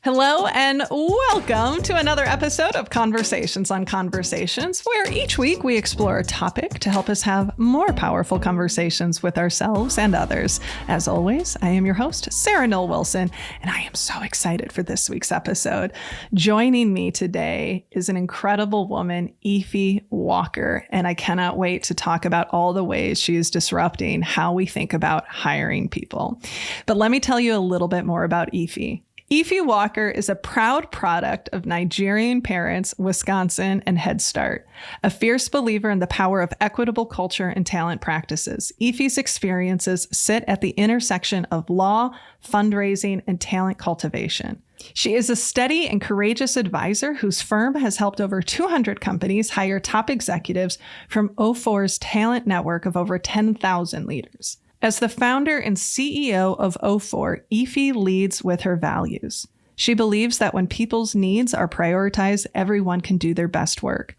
Hello and welcome to another episode of Conversations on Conversations, where each week we explore a topic to help us have more powerful conversations with ourselves and others. As always, I am your host, Sarah Noll Wilson, and I am so excited for this week's episode. Joining me today is an incredible woman, Ify Walker, and I cannot wait to talk about all the ways she is disrupting how we think about hiring people. But let me tell you a little bit more about Ify. Ify Walker is a proud product of Nigerian parents, Wisconsin, and Head Start. A fierce believer in the power of equitable culture and talent practices, Ify's experiences sit at the intersection of law, fundraising, and talent cultivation. She is a steady and courageous advisor whose firm has helped over 200 companies hire top executives from Offor's talent network of over 10,000 leaders. As the founder and CEO of Offor, Ify leads with her values. She believes that when people's needs are prioritized, everyone can do their best work.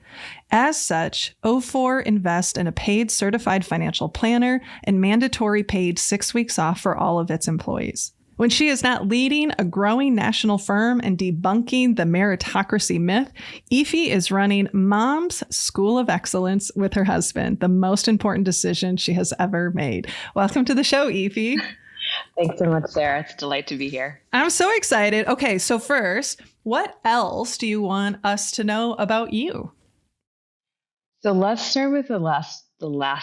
As such, Offor invests in a paid certified financial planner and mandatory paid 6 weeks off for all of its employees. When she is not leading a growing national firm and debunking the meritocracy myth, Ify is running Mom's School of Excellence with her husband, the most important decision she has ever made. Welcome to the show, Ify. Thanks so much, Sarah. It's a delight to be here. I'm so excited. Okay, so first, what else do you want us to know about you? So let's start with the last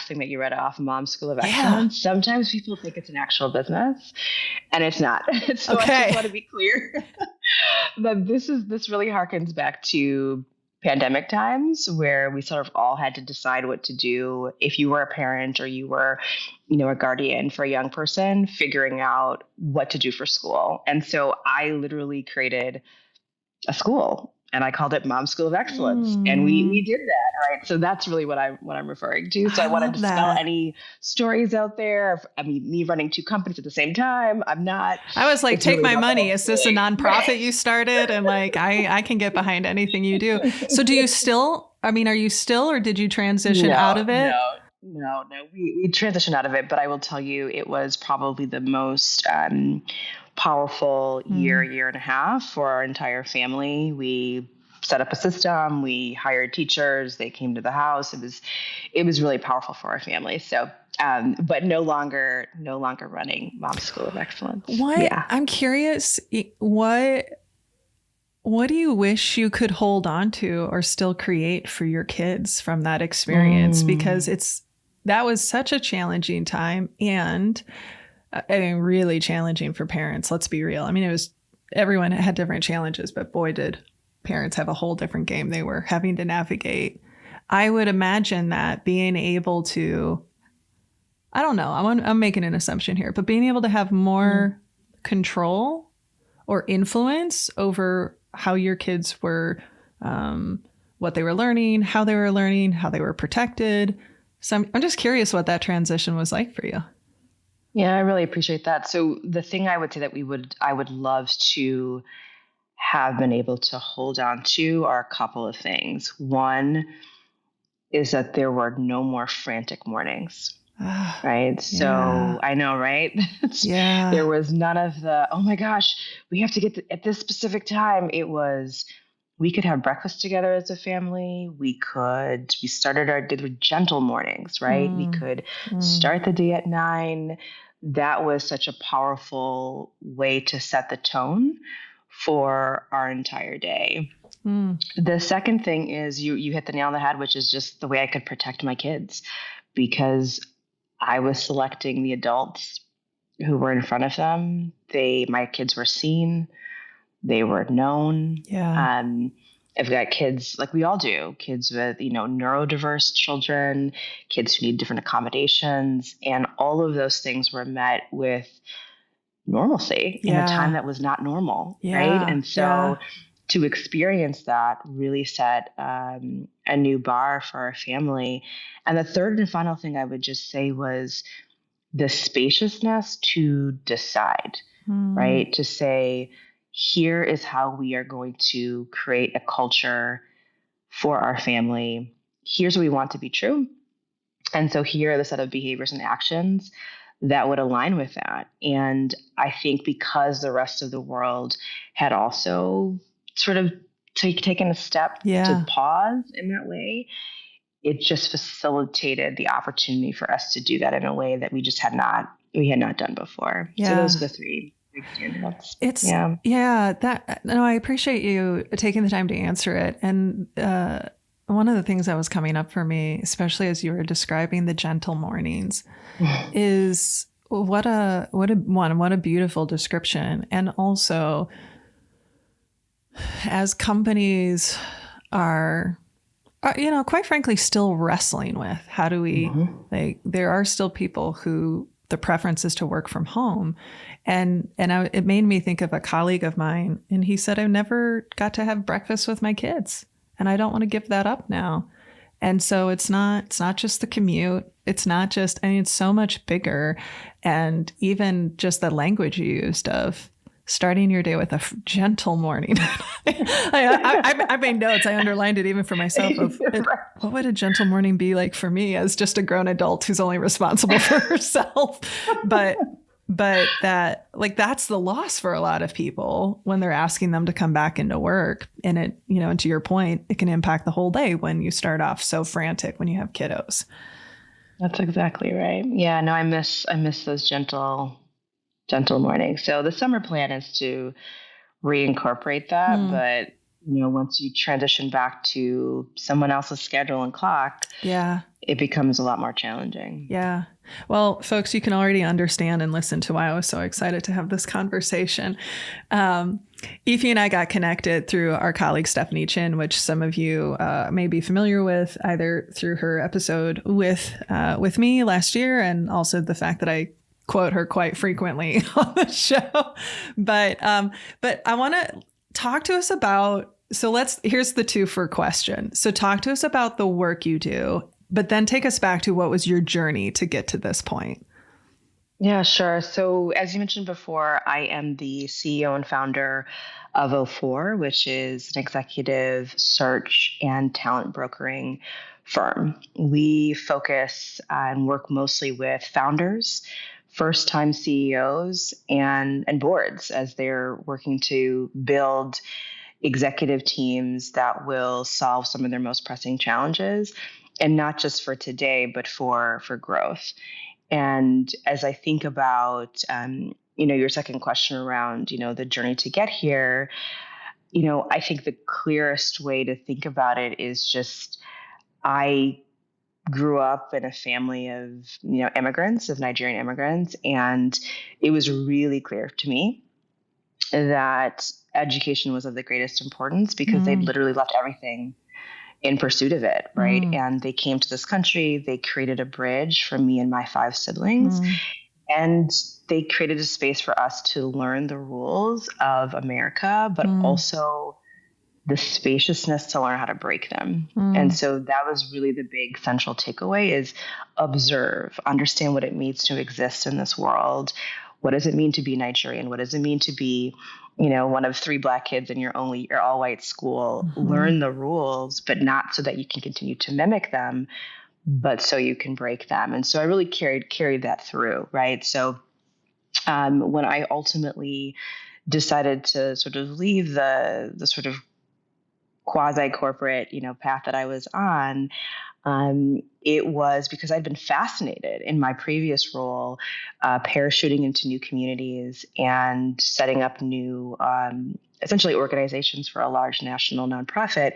thing that you read off, Mom's School of Excellence. Yeah. Sometimes people think it's an actual business, and it's not. So okay. I just want to be clear that this really harkens back to pandemic times where we sort of all had to decide what to do. If you were a parent or you were, a guardian for a young person, figuring out what to do for school. And so I literally created a school. And I called it Mom's School of Excellence. And we did that. Right. So that's really what I'm referring to. So I want to dispel any stories out there. Me running two companies at the same time. I'm not. I was like, take really my money. Is this a nonprofit you started? And like, I can get behind anything you do. So do you still, are you still, or did you transition out of it? No. We transitioned out of it. But I will tell you, it was probably the most powerful year and a half for our entire family. We set up a system. We hired teachers. They came to the house. It was really powerful for our family. So, but no longer running Mom's School of Excellence. What? Yeah. I'm curious. What do you wish you could hold on to or still create for your kids from that experience? Because that was such a challenging time, and really challenging for parents. Let's be real. Everyone had different challenges, but boy, did parents have a whole different game they were having to navigate. I would imagine that being able to, I don't know, I'm making an assumption here, but being able to have more control or influence over how your kids were, what they were learning, how they were protected. So I'm just curious what that transition was like for you. Yeah, I really appreciate that. So the thing I would say that I would love to have been able to hold on to are a couple of things. One is that there were no more frantic mornings, right? So I know, right? Yeah. There was none of the, oh my gosh, we have to get at this specific time. It was, we could have breakfast together as a family. We did gentle mornings, right? We could start the day at 9. That was such a powerful way to set the tone for our entire day. The second thing is you hit the nail on the head, which is just the way I could protect my kids, because I was selecting the adults who were in front of them. My kids were seen, they were known. Yeah. I've got kids like we all do, kids with, neurodiverse children, kids who need different accommodations. And all of those things were met with normalcy in a time that was not normal. Right. And so to experience that really set a new bar for our family. And the third and final thing I would just say was the spaciousness to decide, right? To say, here is how we are going to create a culture for our family. Here's what we want to be true. And so here are the set of behaviors and actions that would align with that. And I think because the rest of the world had also sort of taken a step to pause in that way, it just facilitated the opportunity for us to do that in a way that we had not done before. So those are the three big standouts. I appreciate you taking the time to answer it. And one of the things that was coming up for me, especially as you were describing the gentle mornings, is what a beautiful description. And also, as companies are quite frankly, still wrestling with how do we, there are still people who the preference is to work from home. And it made me think of a colleague of mine, and he said, I never got to have breakfast with my kids, and I don't want to give that up now. And so it's not just the commute. It's not just, it's so much bigger. And even just the language you used of starting your day with a gentle morning. I made notes. I underlined it even for myself of what would a gentle morning be like for me as just a grown adult who's only responsible for herself. But that, like, that's the loss for a lot of people when they're asking them to come back into work. And it, and to your point, it can impact the whole day when you start off so frantic when you have kiddos. That's exactly right. Yeah, no, I miss those gentle morning. So the summer plan is to reincorporate that. But, once you transition back to someone else's schedule and clock, it becomes a lot more challenging. Yeah. Well, folks, you can already understand and listen to why I was so excited to have this conversation. Ify and I got connected through our colleague, Stephanie Chin, which some of you may be familiar with, either through her episode with me last year, and also the fact that I quote her quite frequently on the show. But I want to talk to us about, here's the 2 for question. So talk to us about the work you do, but then take us back to what was your journey to get to this point. Yeah, sure. So as you mentioned before, I am the CEO and founder of Offor, which is an executive search and talent brokering firm. We focus and work mostly with founders, first-time CEOs, and boards as they're working to build executive teams that will solve some of their most pressing challenges, and not just for today, but for growth. And as I think about, your second question around, the journey to get here, I think the clearest way to think about it is just, I grew up in a family of, immigrants, of Nigerian immigrants. And it was really clear to me that education was of the greatest importance because they'd literally left everything in pursuit of it, right? And they came to this country, they created a bridge for me and my 5 siblings, and they created a space for us to learn the rules of America, but also the spaciousness to learn how to break them. And so that was really the big central takeaway is observe, understand what it means to exist in this world. What does it mean to be Nigerian? What does it mean to be, one of 3 Black kids in your all white school? Learn the rules, but not so that you can continue to mimic them, but so you can break them. And so I really carried that through, right? So when I ultimately decided to sort of leave the sort of quasi-corporate, path that I was on, it was because I'd been fascinated in my previous role, parachuting into new communities and setting up new, essentially organizations for a large national nonprofit.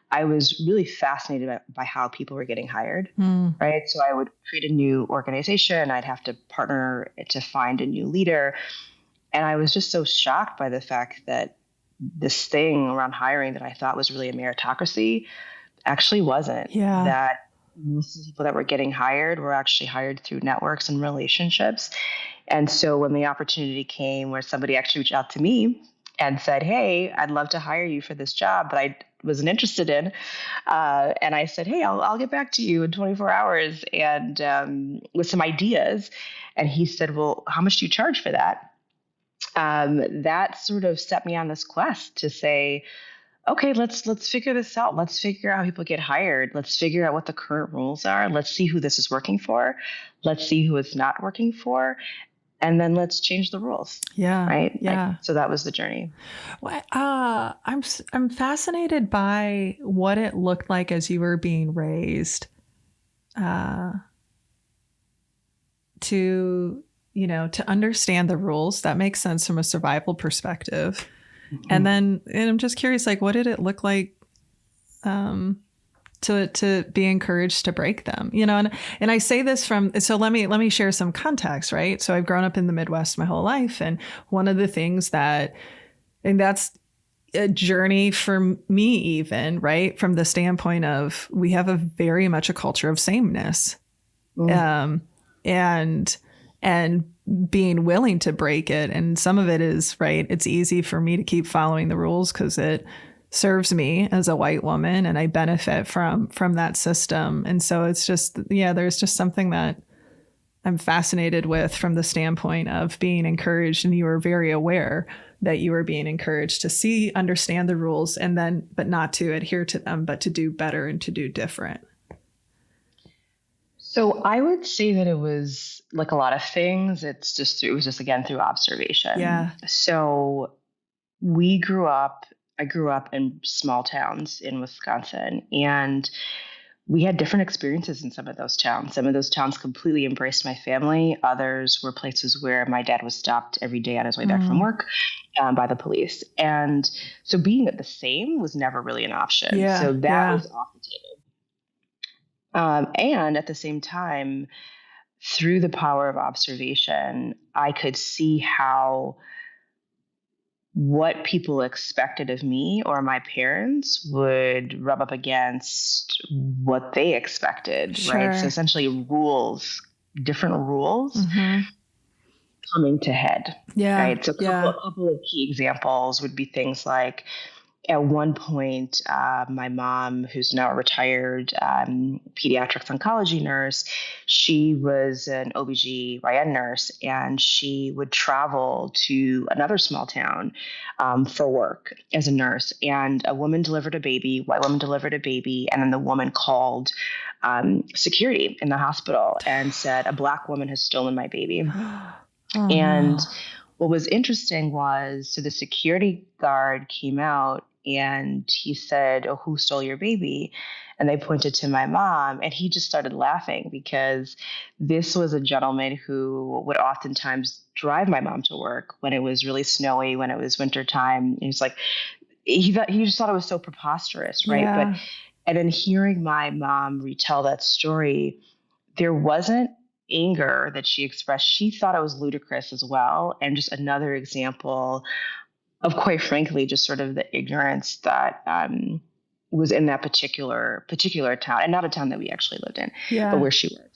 I was really fascinated by how people were getting hired, right? So I would create a new organization. I'd have to partner to find a new leader. And I was just so shocked by the fact that this thing around hiring that I thought was really a meritocracy actually wasn't. Yeah. That most of the people that were getting hired were actually hired through networks and relationships. And so when the opportunity came where somebody actually reached out to me and said, hey, I'd love to hire you for this job that I wasn't interested in. And I said, hey, I'll get back to you in 24 hours and with some ideas. And he said, well, how much do you charge for that? That sort of set me on this quest to say, okay, let's figure this out. Let's figure out how people get hired. Let's figure out what the current rules are. Let's see who this is working for. Let's see who it's not working for. And then let's change the rules. Yeah. Right. Yeah. So that was the journey. Well, I'm fascinated by what it looked like as you were being raised, to understand the rules. That makes sense from a survival perspective. Mm-hmm. And I'm just curious, like, what did it look like, to be encouraged to break them, and I say this so let me share some context, right? So I've grown up in the Midwest my whole life. And one of the things that's a journey for me, even, right, from the standpoint of, we have a very much a culture of sameness, and being willing to break it. And some of it is, right, it's easy for me to keep following the rules because it serves me as a white woman and I benefit from that system. And so it's just, there's just something that I'm fascinated with from the standpoint of being encouraged. And you were very aware that you were being encouraged to understand the rules, and then, but not to adhere to them, but to do better and to do different. So I would say that it was like a lot of things. It was just again through observation. Yeah. So I grew up in small towns in Wisconsin, and we had different experiences in some of those towns. Some of those towns completely embraced my family. Others were places where my dad was stopped every day on his way back from work by the police. And so being the same was never really an option. Yeah, so that was off the table. And at the same time, through the power of observation, I could see how what people expected of me or my parents would rub up against what they expected, right? So essentially different rules coming to head, right? So a couple of key examples would be things like, at one point, my mom, who's now a retired pediatrics oncology nurse, she was an OBGYN nurse, and she would travel to another small town for work as a nurse. And a woman delivered a baby, white woman delivered a baby, and then the woman called security in the hospital and said, a Black woman has stolen my baby. And what was interesting was, so the security guard came out and he said, oh, who stole your baby? And they pointed to my mom, and he just started laughing because this was a gentleman who would oftentimes drive my mom to work when it was really snowy, when it was wintertime. He was like, he just thought it was so preposterous, right? Yeah. And in hearing my mom retell that story, there wasn't anger that she expressed. She thought it was ludicrous as well. And just another example of, quite frankly, just sort of the ignorance that was in that particular town, and not a town that we actually lived in, but where she worked.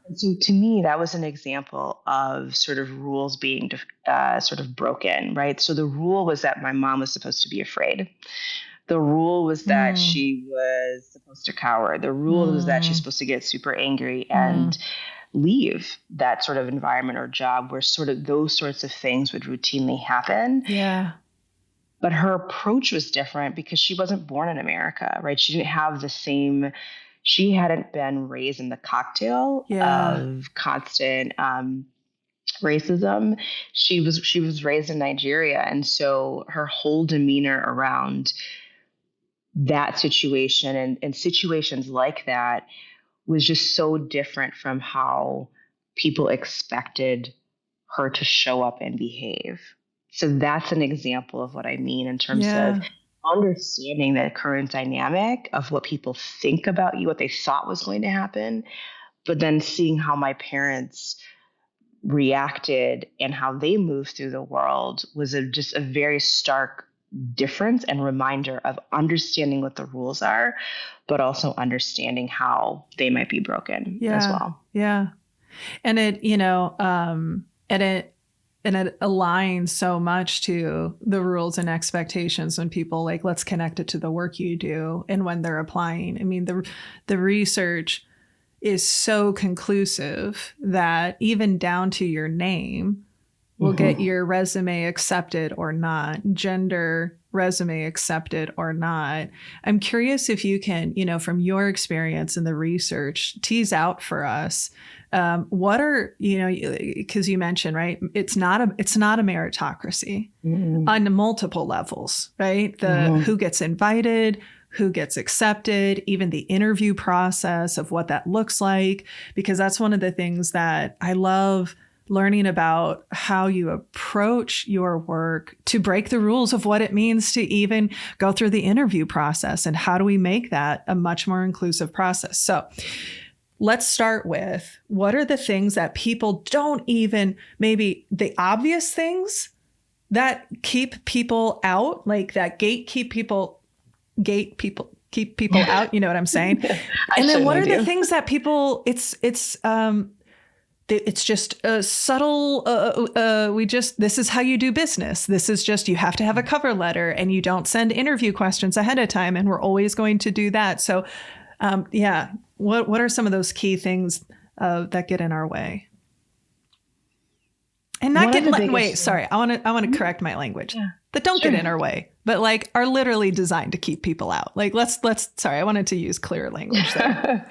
And so to me, that was an example of sort of rules being sort of broken, right? So the rule was that my mom was supposed to be afraid. The rule was that she was supposed to cower. The rule was that she's supposed to get super angry and leave that sort of environment or job where sort of those sorts of things would routinely happen. Yeah. But her approach was different because she wasn't born in America, right? She didn't have she hadn't been raised in the cocktail of constant racism. She was raised in Nigeria. And so her whole demeanor around that situation and situations like that was just so different from how people expected her to show up and behave. So that's an example of what I mean in terms of understanding the current dynamic of what people think about you, what they thought was going to happen, but then seeing how my parents reacted and how they moved through the world was just a very stark difference and reminder of understanding what the rules are, but also understanding how they might be broken as well. Yeah. And it, and it aligns so much to the rules and expectations when people like, let's connect it to the work you do and when they're applying. I mean, the research is so conclusive that even down to your name, will get your resume accepted or not, gender resume accepted or not. I'm curious if you can, from your experience in the research, tease out for us what are, because you mentioned, right, it's not a meritocracy on multiple levels, right? Who gets invited, who gets accepted, even the interview process of what that looks like, because that's one of the things that I love learning about, how you approach your work to break the rules of what it means to even go through the interview process, and how do we make that a much more inclusive process. So let's start with, what are the things that people don't even, maybe the obvious things that keep people out, like that keep people out, you know what I'm saying? And then what are the things that people, it's just a subtle, this is how you do business. This is just, you have to have a cover letter, and you don't send interview questions ahead of time, and we're always going to do that. So what are some of those key things that get in our way? And not sorry, I want to correct my language. Yeah. That don't get in our way, but like are literally designed to keep people out. Like sorry, I wanted to use clear language there.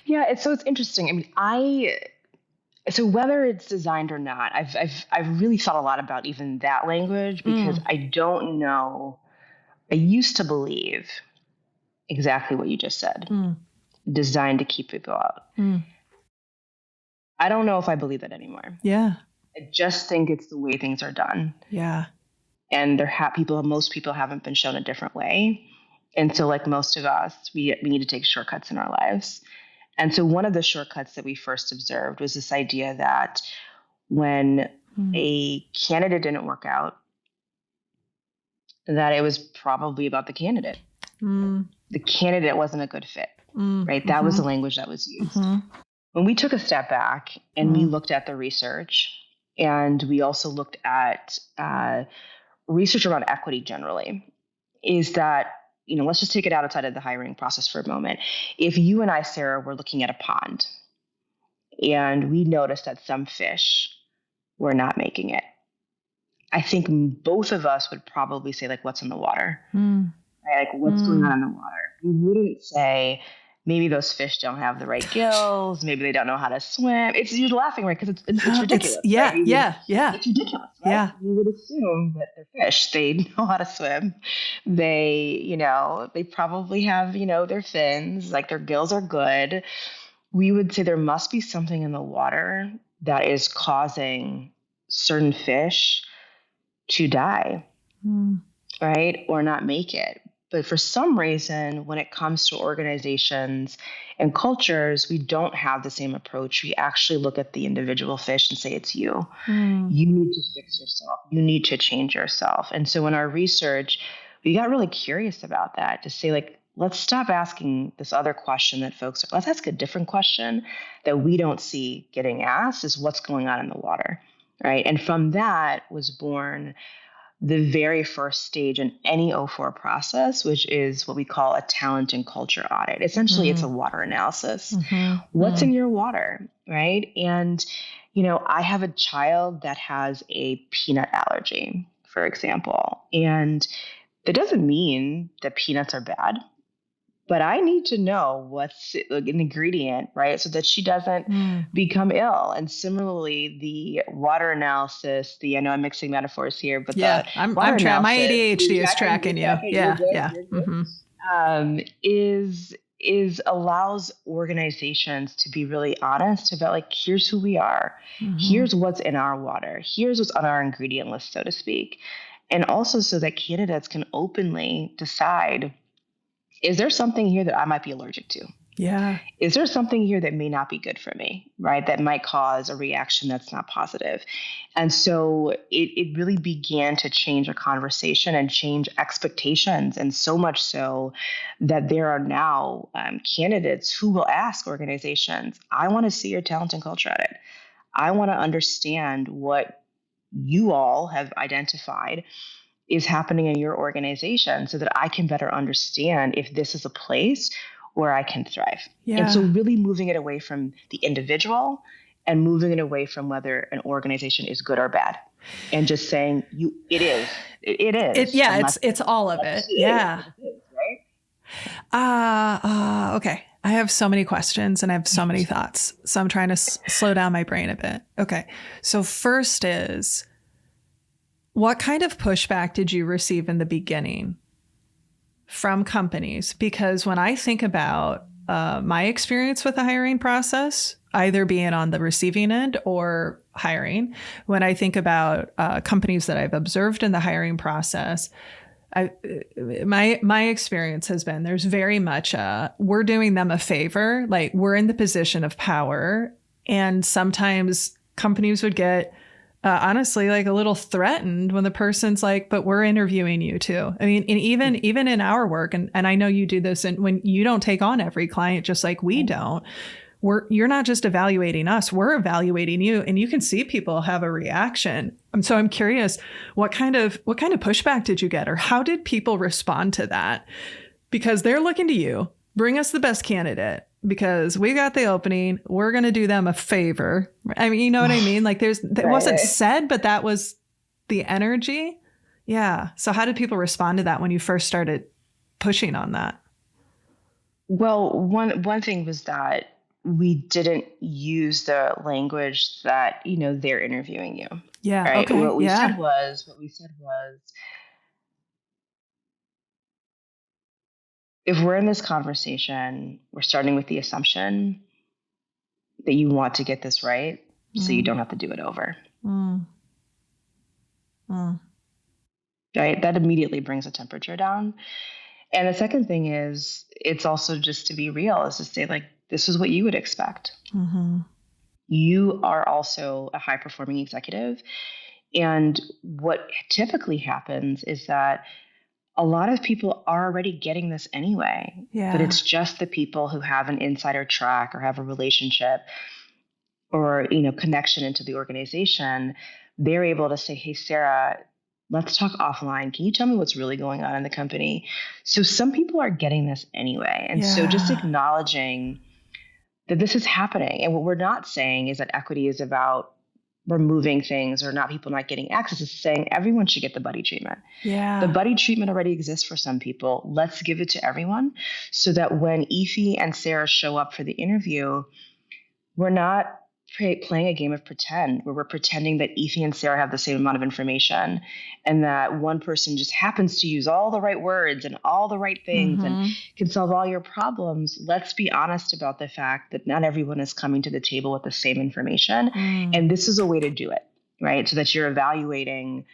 Yeah, so it's interesting. I mean, so whether it's designed or not, I've really thought a lot about even that language, because I don't know. I used to believe exactly what you just said. Designed to keep people out. I don't know if I believe that anymore. Yeah. I just think it's the way things are done. Yeah. And most people haven't been shown a different way. And so like most of us, we need to take shortcuts in our lives. And so one of the shortcuts that we first observed was this idea that when a candidate didn't work out, that it was probably about the candidate. The candidate wasn't a good fit, right? That was the language that was used. When we took a step back and we looked at the research, and we also looked at research around equity generally, is that, let's just take it outside of the hiring process for a moment. If you and I, Sarah, were looking at a pond and we noticed that some fish were not making it, I think both of us would probably say, like, what's in the water? Right? Like, what's going on in the water? We wouldn't say, maybe those fish don't have the right gills. Maybe they don't know how to swim. You're laughing, right? Because it's ridiculous. Yeah. It's ridiculous, right? Yeah. You would assume that they're fish. They know how to swim. They, they probably have, their fins, like their gills are good. We would say there must be something in the water that is causing certain fish to die, right? Or not make it. But for some reason, when it comes to organizations and cultures, we don't have the same approach. We actually look at the individual fish and say, it's you. You need to fix yourself. You need to change yourself. And so in our research, we got really curious about that, to say, like, let's stop asking this other question that folks are, let's ask a different question that we don't see getting asked, is what's going on in the water, right? And from that was born the very first stage in any Offor process, which is what we call a talent and culture audit. Essentially, it's a water analysis. What's in your water, right? And, I have a child that has a peanut allergy, for example, and that doesn't mean that peanuts are bad. But I need to know what's an ingredient, right? So that she doesn't become ill. And similarly, the water analysis, I know I'm mixing metaphors here, but I'm trying. My ADHD is tracking you. Yeah. Is allows organizations to be really honest about, like, here's who we are. Here's what's in our water. Here's what's on our ingredient list, so to speak. And also so that candidates can openly decide, is there something here that I might be allergic to? Yeah. Is there something here that may not be good for me, right? That might cause a reaction that's not positive. And so it really began to change a conversation and change expectations. And so much so that there are now candidates who will ask organizations, I want to see your talent and culture audit. I want to understand what you all have identified is happening in your organization so that I can better understand if this is a place where I can thrive. Yeah. And so really moving it away from the individual and moving it away from whether an organization is good or bad, and just saying it is. It's all of it. Yeah. Right. Okay. I have so many questions and I have so many thoughts. So I'm trying to slow down my brain a bit. Okay. So first is, what kind of pushback did you receive in the beginning from companies? Because when I think about my experience with the hiring process, either being on the receiving end or hiring, when I think about companies that I've observed in the hiring process, my experience has been there's very much we're doing them a favor, like we're in the position of power, and sometimes companies would get honestly like a little threatened when the person's like, but we're interviewing you too. I mean, and even in our work, and I know you do this, and when you don't take on every client just like we don't, you're not just evaluating us, we're evaluating you, and you can see people have a reaction. And so I'm curious, what kind of pushback did you get, or how did people respond to that? Because they're looking to you, bring us the best candidate because we got the opening. We're going to do them a favor. I mean, you know what I mean? Like it wasn't said, but that was the energy. Yeah. So how did people respond to that when you first started pushing on that? Well, one thing was that we didn't use the language that, they're interviewing you. Yeah. Right. Okay. What we said was, if we're in this conversation, we're starting with the assumption that you want to get this right, so you don't have to do it over. Right. That immediately brings the temperature down. And the second thing is, it's also just to be real, is to say, like, this is what you would expect. Mm-hmm. You are also a high-performing executive. And what typically happens is that a lot of people are already getting this anyway. Yeah. But it's just the people who have an insider track or have a relationship or, connection into the organization. They're able to say, hey, Sarah, let's talk offline. Can you tell me what's really going on in the company? So some people are getting this anyway. And so just acknowledging that this is happening. And what we're not saying is that equity is about removing things or people not getting access. It's saying everyone should get the buddy treatment. Yeah. The buddy treatment already exists for some people. Let's give it to everyone so that when Ify and Sarah show up for the interview, we're not playing a game of pretend where we're pretending that Ify and Sarah have the same amount of information and that one person just happens to use all the right words and all the right things and can solve all your problems. Let's be honest about the fact that not everyone is coming to the table with the same information. And this is a way to do it, right? So that you're evaluating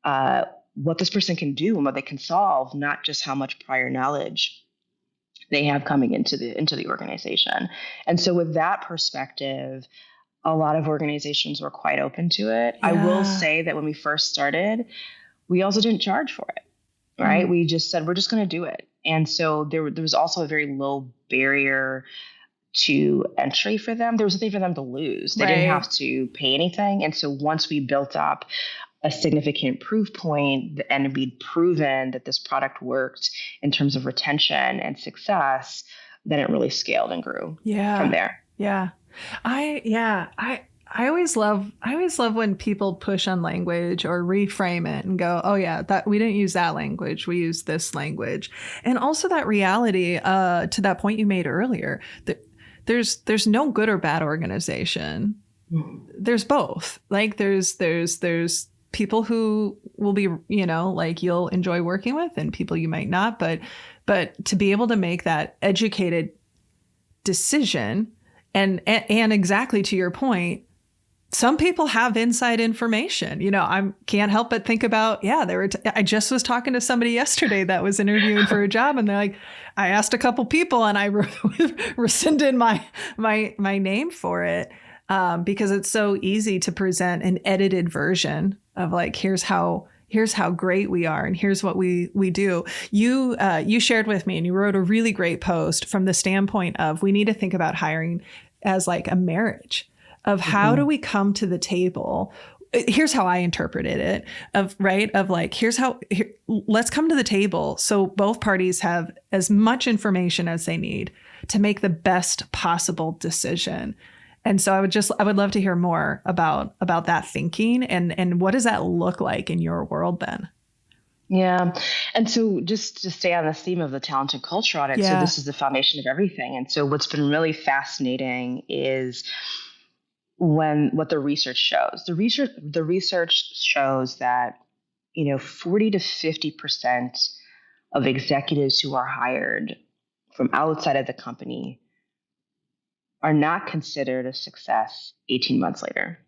what this person can do and what they can solve, not just how much prior knowledge they have coming into the organization. And so with that perspective, a lot of organizations were quite open to it. Yeah. I will say that when we first started, we also didn't charge for it, right? We just said, we're just going to do it. And so there was also a very low barrier to entry for them. There was nothing for them to lose. They didn't have to pay anything. And so once we built up a significant proof point and we'd proven that this product worked in terms of retention and success, then it really scaled and grew from there. Yeah. I always love when people push on language or reframe it and go, oh yeah, that we didn't use that language, we used this language. And also that reality, to that point you made earlier, that there's no good or bad organization. There's both. Like there's people who will be, like you'll enjoy working with and people you might not, but to be able to make that educated decision. And exactly to your point, some people have inside information. I can't help but think about, I just was talking to somebody yesterday that was interviewing for a job, and they're like, I asked a couple people and I rescinded my name for it because it's so easy to present an edited version of like, here's how great we are and here's what we do. You shared with me and you wrote a really great post from the standpoint of we need to think about hiring as like a marriage of how do we come to the table. Here's how I interpreted it let's come to the table so both parties have as much information as they need to make the best possible decision. And so I would love to hear more about that thinking and what does that look like in your world then? Yeah. And so just to stay on this theme of the talent and culture audit, so Yeah. this is the foundation of everything. And so what's been really fascinating is what the research shows. The research shows that 40 to 50% of executives who are hired from outside of the company are not considered a success 18 months later.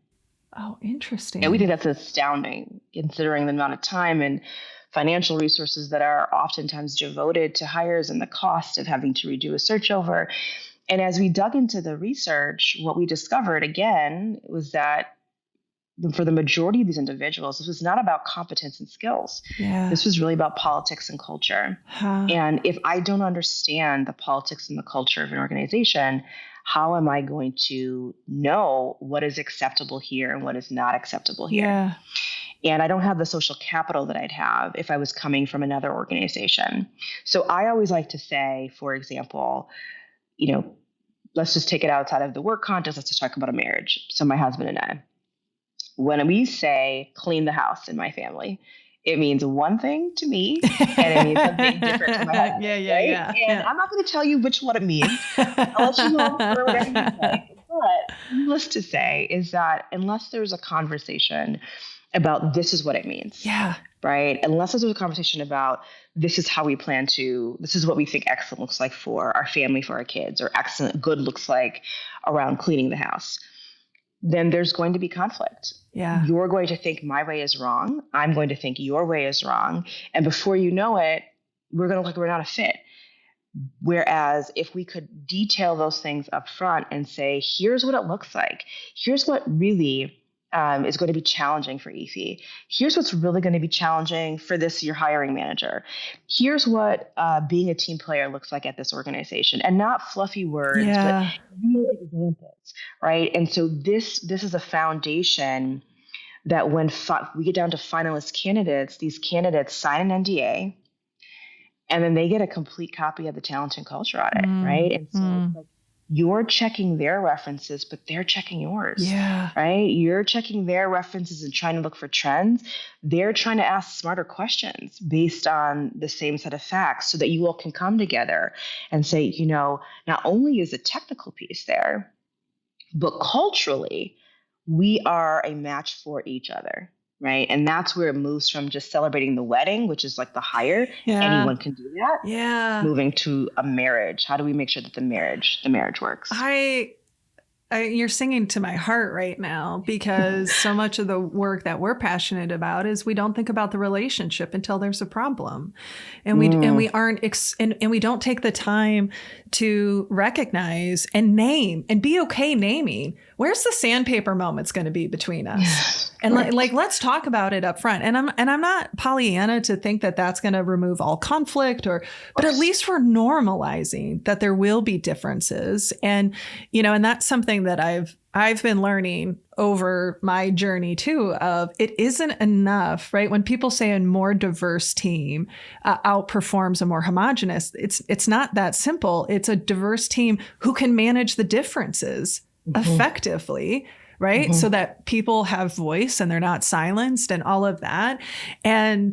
Oh, interesting. And we think that's astounding considering the amount of time and financial resources that are oftentimes devoted to hires and the cost of having to redo a search over. And as we dug into the research, what we discovered again was that for the majority of these individuals, this was not about competence and skills. Yeah. This was really about politics and culture. And if I don't understand the politics and the culture of an organization, how am I going to know what is acceptable here and what is not acceptable here? Yeah. And I don't have the social capital that I'd have if I was coming from another organization. So I always like to say, for example, let's just take it outside of the work context. Let's just talk about a marriage. So my husband and I, when we say clean the house in my family, it means one thing to me and it means something different to my husband. Yeah. And I'm not going to tell you which one it means. I'll let you know for whatever you like. But needless to say is that unless there's a conversation about this is what it means. Yeah. Right. Unless there's a conversation about this is how we plan to, this is what we think excellent looks like for our family, for our kids, or excellent good looks like around cleaning the house, then there's going to be conflict. Yeah. You're going to think my way is wrong. I'm going to think your way is wrong. And before you know it, we're going to look like we're not a fit. Whereas if we could detail those things up front and say, here's what it looks like. Here's what really is going to be challenging for Ify. Here's what's really going to be challenging for your hiring manager. Here's what being a team player looks like at this organization, and not fluffy words, but real examples, right? And so this is a foundation that when we get down to finalist candidates, these candidates sign an NDA, and then they get a complete copy of the talent and culture audit, right? And so it's like, you're checking their references, but they're checking yours. Yeah. Right? You're checking their references and trying to look for trends. They're trying to ask smarter questions based on the same set of facts so that you all can come together and say, not only is the technical piece there, but culturally, we are a match for each other. Right. And that's where it moves from just celebrating the wedding, which is like the hire. Yeah. Anyone can do that. Yeah. Moving to a marriage. How do we make sure that the marriage works? You're singing to my heart right now, because so much of the work that we're passionate about is we don't think about the relationship until there's a problem, and we aren't and we don't take the time to recognize and name and be okay naming where's the sandpaper moments going to be between us. And let's talk about it up front. And I'm not Pollyanna to think that that's going to remove all conflict, but at least we're normalizing that there will be differences. And, and that's something that I've been learning over my journey too, of it isn't enough, right? When people say a more diverse team outperforms a more homogenous, it's not that simple. It's a diverse team who can manage the differences effectively, right? So that people have voice and they're not silenced and all of that. And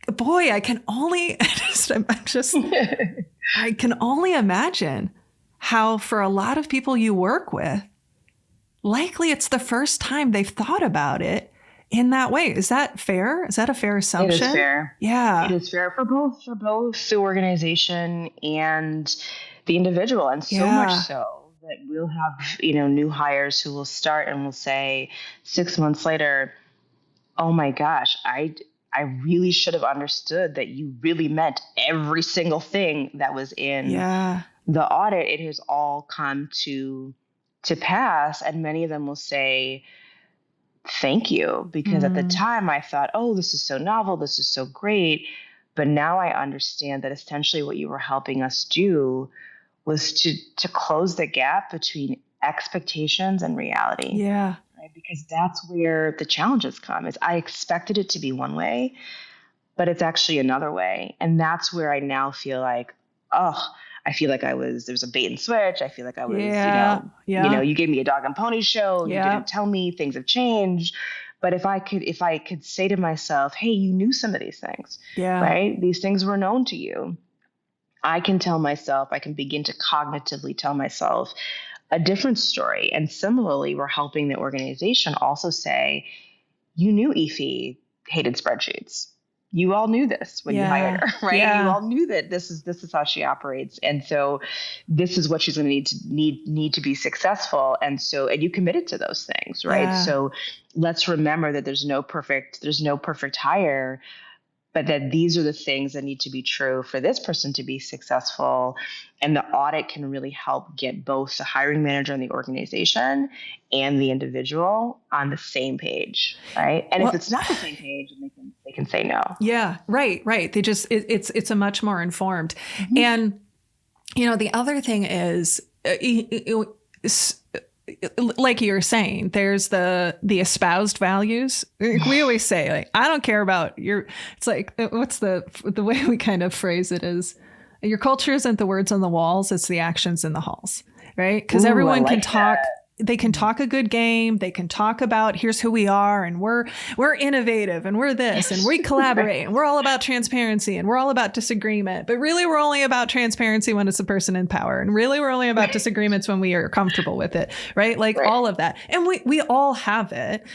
boy, I can only, I can only imagine how for a lot of people you work with, likely it's the first time they've thought about it in that way. Is that fair? Is that a fair assumption? It is fair. Yeah. It is fair for both the organization and the individual. And so much so that we'll have, new hires who will start and will say 6 months later, oh my gosh, I really should have understood that you really meant every single thing that was in the audit. It has all come to pass. And many of them will say, thank you. Because at the time I thought, oh, this is so novel. This is so great. But now I understand that essentially what you were helping us do was to close the gap between expectations and reality. Yeah. Right? Because that's where the challenges come. Is I expected it to be one way, but it's actually another way. And that's where I now feel like, oh, I feel like there was a bait and switch. I feel like I was, you gave me a dog and pony show. You didn't tell me things have changed. But if I could say to myself, hey, you knew some of these things, right? These things were known to you. I can begin to cognitively tell myself a different story. And similarly, we're helping the organization also say, you knew Ify hated spreadsheets. You all knew this when you hired her, right? You all knew that this is how she operates. And so this is what she's going to need to be successful. And you committed to those things, right? Yeah. So let's remember that there's no perfect hire, but that these are the things that need to be true for this person to be successful. And the audit can really help get both the hiring manager and the organization and the individual on the same page, right? And if it's not the same page, they can say no. Yeah, right. They just, it's a much more informed. Mm-hmm. And, the other thing is, like you were saying, there's the espoused values. We always say, like, I don't care about it's like, what's the way we kind of phrase it is, your culture isn't the words on the walls, it's the actions in the halls, right? Because everyone can talk. They can talk a good game. They can talk about, here's who we are, and we're innovative, and we're this, and we collaborate, and we're all about transparency, and we're all about disagreement. But really, we're only about transparency when it's a person in power, and really, we're only about disagreements when we are comfortable with it, right? Like all of that, and we all have it.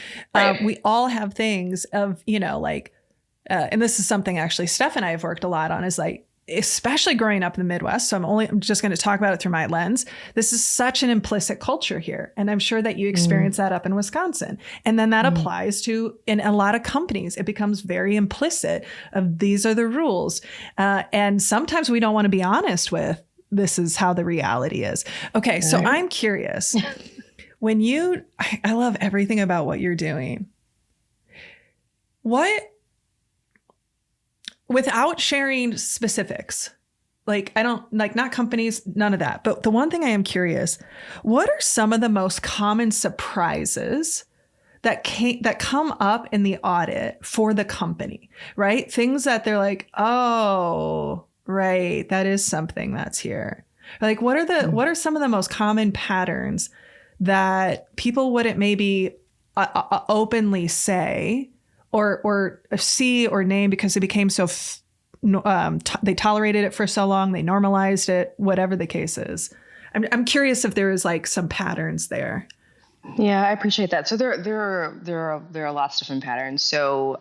We all have things of and this is something actually Steph and I have worked a lot on. Is like, especially growing up in the Midwest. So I'm just going to talk about it through my lens. This is such an implicit culture here. And I'm sure that you experience that up in Wisconsin. And then that applies to, in a lot of companies, it becomes very implicit of these are the rules. And sometimes we don't want to be honest with, this is how the reality is. Okay. So I'm curious when I love everything about what you're doing. Without sharing specifics, like not companies, none of that. But the one thing I am curious, what are some of the most common surprises that come up in the audit for the company, right? Things that they're like, oh, right, that is something that's here. Like, what are some of the most common patterns that people wouldn't maybe openly say or see or name because it became so they tolerated it for so long, they normalized it, whatever the case is. I'm curious if there is like some patterns there. Yeah, I appreciate that. So there are lots of different patterns. So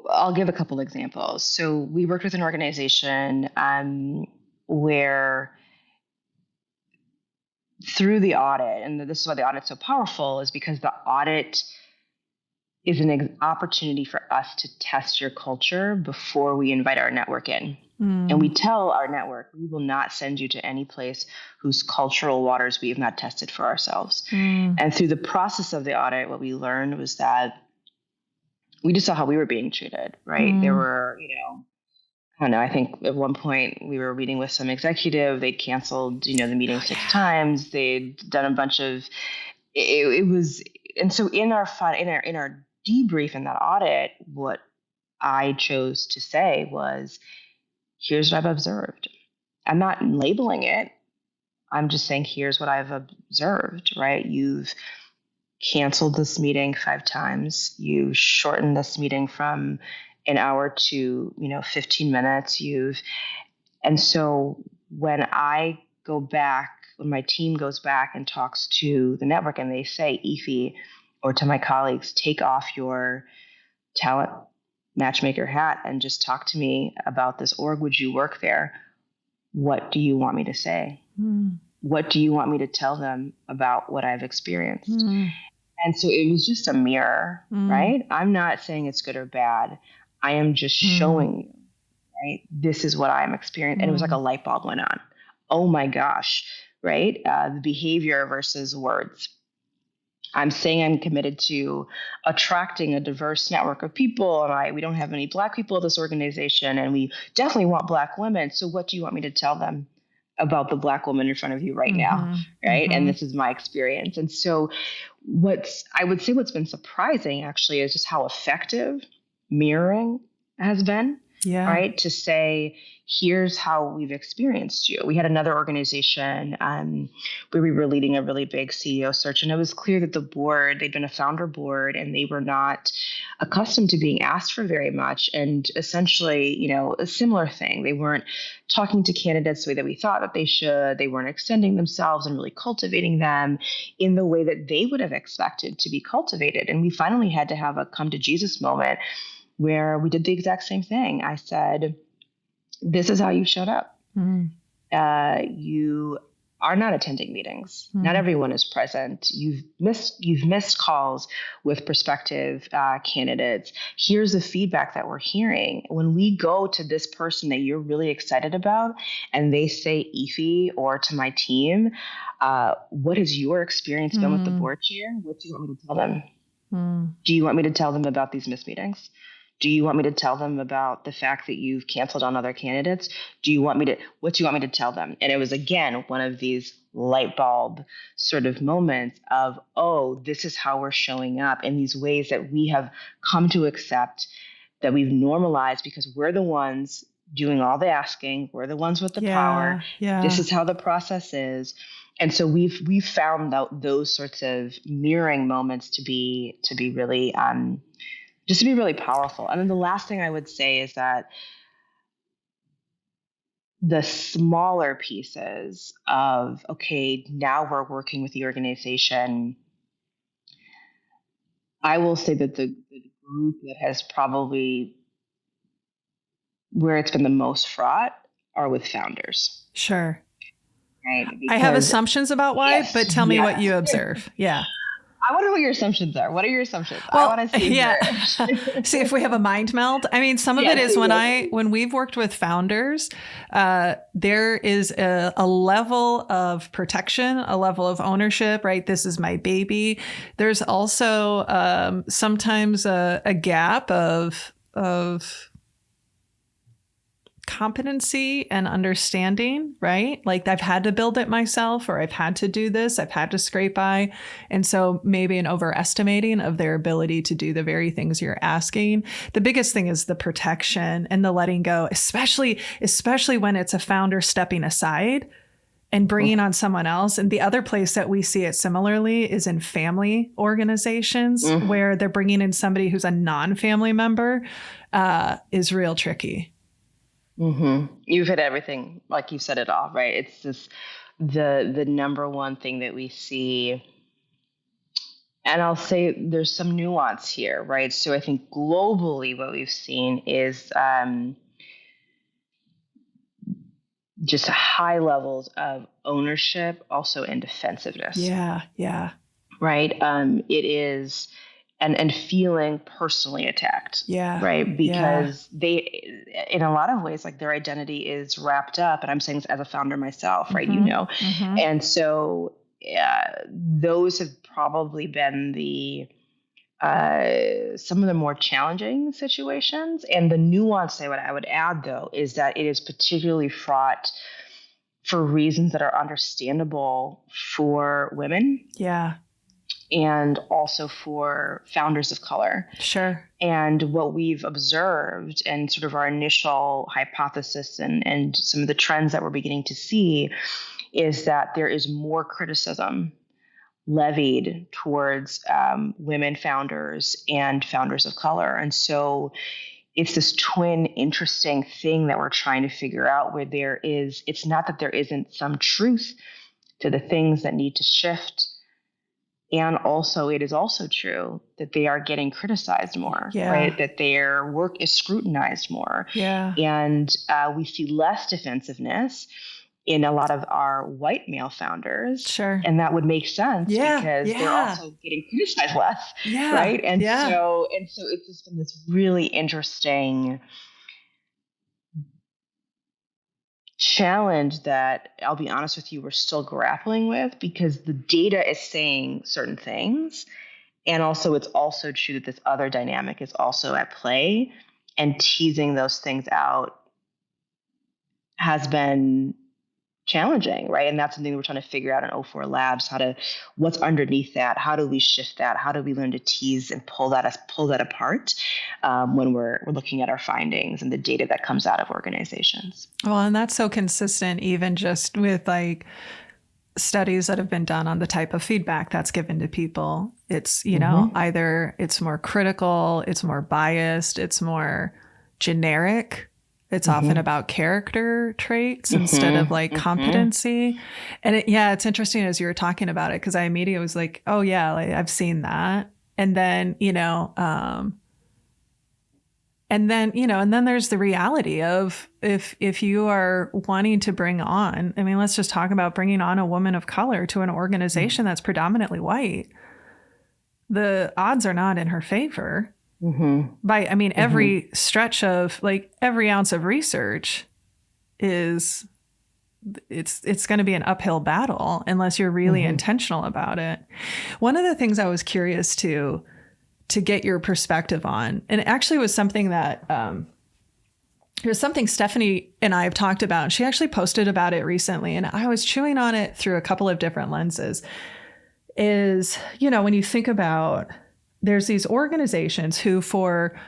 I'll give a couple examples. So we worked with an organization where through the audit, and this is why the audit's so powerful, is because the audit is an opportunity for us to test your culture before we invite our network in. And we tell our network, we will not send you to any place whose cultural waters we have not tested for ourselves. And through the process of the audit, what we learned was that we just saw how we were being treated, right? There were, I don't know, I think at one point we were meeting with some executive, they'd canceled, the meeting 6 times. They'd done a bunch of, it was, and so in our debrief in that audit, what I chose to say was, here's what I've observed. I'm not labeling it. I'm just saying, here's what I've observed, right? You've canceled this meeting 5 times. You shortened this meeting from an hour to, 15 minutes. And so when my team goes back and talks to the network and they say, Ify, or to my colleagues, take off your talent matchmaker hat and just talk to me about this org. Would you work there? What do you want me to say? What do you want me to tell them about what I've experienced? And so it was just a mirror, right? I'm not saying it's good or bad. I am just showing you, right? This is what I'm experiencing. And it was like a light bulb went on. Oh my gosh, right? The behavior versus words. I'm saying I'm committed to attracting a diverse network of people, and we don't have any Black people at this organization, and we definitely want Black women. So what do you want me to tell them about the Black woman in front of you right now, right? And this is my experience. And so what's been surprising actually is just how effective mirroring has been. Yeah. Right. To say, here's how we've experienced you. We had another organization where we were leading a really big CEO search, and it was clear that the board, they'd been a founder board, and they were not accustomed to being asked for very much. And essentially, a similar thing. They weren't talking to candidates the way that we thought that they should. They weren't extending themselves and really cultivating them in the way that they would have expected to be cultivated. And we finally had to have a come to Jesus moment where we did the exact same thing. I said, this is how you showed up. You are not attending meetings. Not everyone is present. You've missed calls with prospective candidates. Here's the feedback that we're hearing. When we go to this person that you're really excited about and they say Ify or to my team, what has your experience been with the board chair? What do you want me to tell them? Do you want me to tell them about these missed meetings? Do you want me to tell them about the fact that you've canceled on other candidates? What do you want me to tell them? And it was, again, one of these light bulb sort of moments of, oh, this is how we're showing up in these ways that we have come to accept, that we've normalized because we're the ones doing all the asking. We're the ones with the power. Yeah. This is how the process is. And so we've found those sorts of mirroring moments to be really just to be really powerful. And then the last thing I would say is that the smaller pieces of, okay, now we're working with the organization. I will say that the group that has probably, where it's been the most fraught, are with founders. Sure. Right? I have assumptions about why, but tell me what you observe. Yeah. I want to know what your assumptions are. What are your assumptions? Well, I want to see. See if we have a mind meld. I mean, some of it is when we've worked with founders, there is a level of protection, a level of ownership, right? This is my baby. There's also sometimes a gap of competency and understanding, right? Like I've had to build it myself, or I've had to do this, I've had to scrape by. And so maybe an overestimating of their ability to do the very things you're asking. The biggest thing is the protection and the letting go, especially when it's a founder stepping aside and bringing on someone else. And the other place that we see it similarly is in family organizations where they're bringing in somebody who's a non-family member is real tricky. You've hit everything, like you said it all, right? It's just the number one thing that we see. And I'll say there's some nuance here, right? So I think globally what we've seen is just high levels of ownership, also in defensiveness. Yeah. Right? It is... And feeling personally attacked. Yeah. Right. Because they, in a lot of ways, like their identity is wrapped up. And I'm saying this as a founder myself, right? And so those have probably been some of the more challenging situations. And the nuance I would add, though, is that it is particularly fraught for reasons that are understandable for women. Yeah. And also for founders of color. Sure. And what we've observed and sort of our initial hypothesis and some of the trends that we're beginning to see is that there is more criticism levied towards women founders and founders of color. And so it's this twin interesting thing that we're trying to figure out where it's not that there isn't some truth to the things that need to shift. And also, it is also true that they are getting criticized more, right? That their work is scrutinized more. Yeah. And we see less defensiveness in a lot of our white male founders. Sure. And that would make sense because they're also getting criticized less, right? And so it's just been this really interesting challenge that, I'll be honest with you, we're still grappling with, because the data is saying certain things. And also, it's also true that this other dynamic is also at play, and teasing those things out has been challenging, right? And that's something that we're trying to figure out in Offor Labs, what's underneath that? How do we shift that? How do we learn to tease and pull that apart when we're looking at our findings and the data that comes out of organizations? Well, and that's so consistent, even just with like studies that have been done on the type of feedback that's given to people. It's, either it's more critical, it's more biased, it's more generic. It's often about character traits instead of like competency. And it's interesting as you were talking about it, because I immediately was like, oh yeah, like, I've seen that. And then, and then there's the reality of if you are wanting to bring on, I mean, let's just talk about bringing on a woman of color to an organization that's predominantly white. The odds are not in her favor. Every stretch of like every ounce of research it's going to be an uphill battle unless you're really intentional about it. One of the things I was curious to get your perspective on, and it actually was something that it was something Stephanie and I have talked about. She actually posted about it recently, and I was chewing on it through a couple of different lenses. Is, when you think about, there's these organizations who for,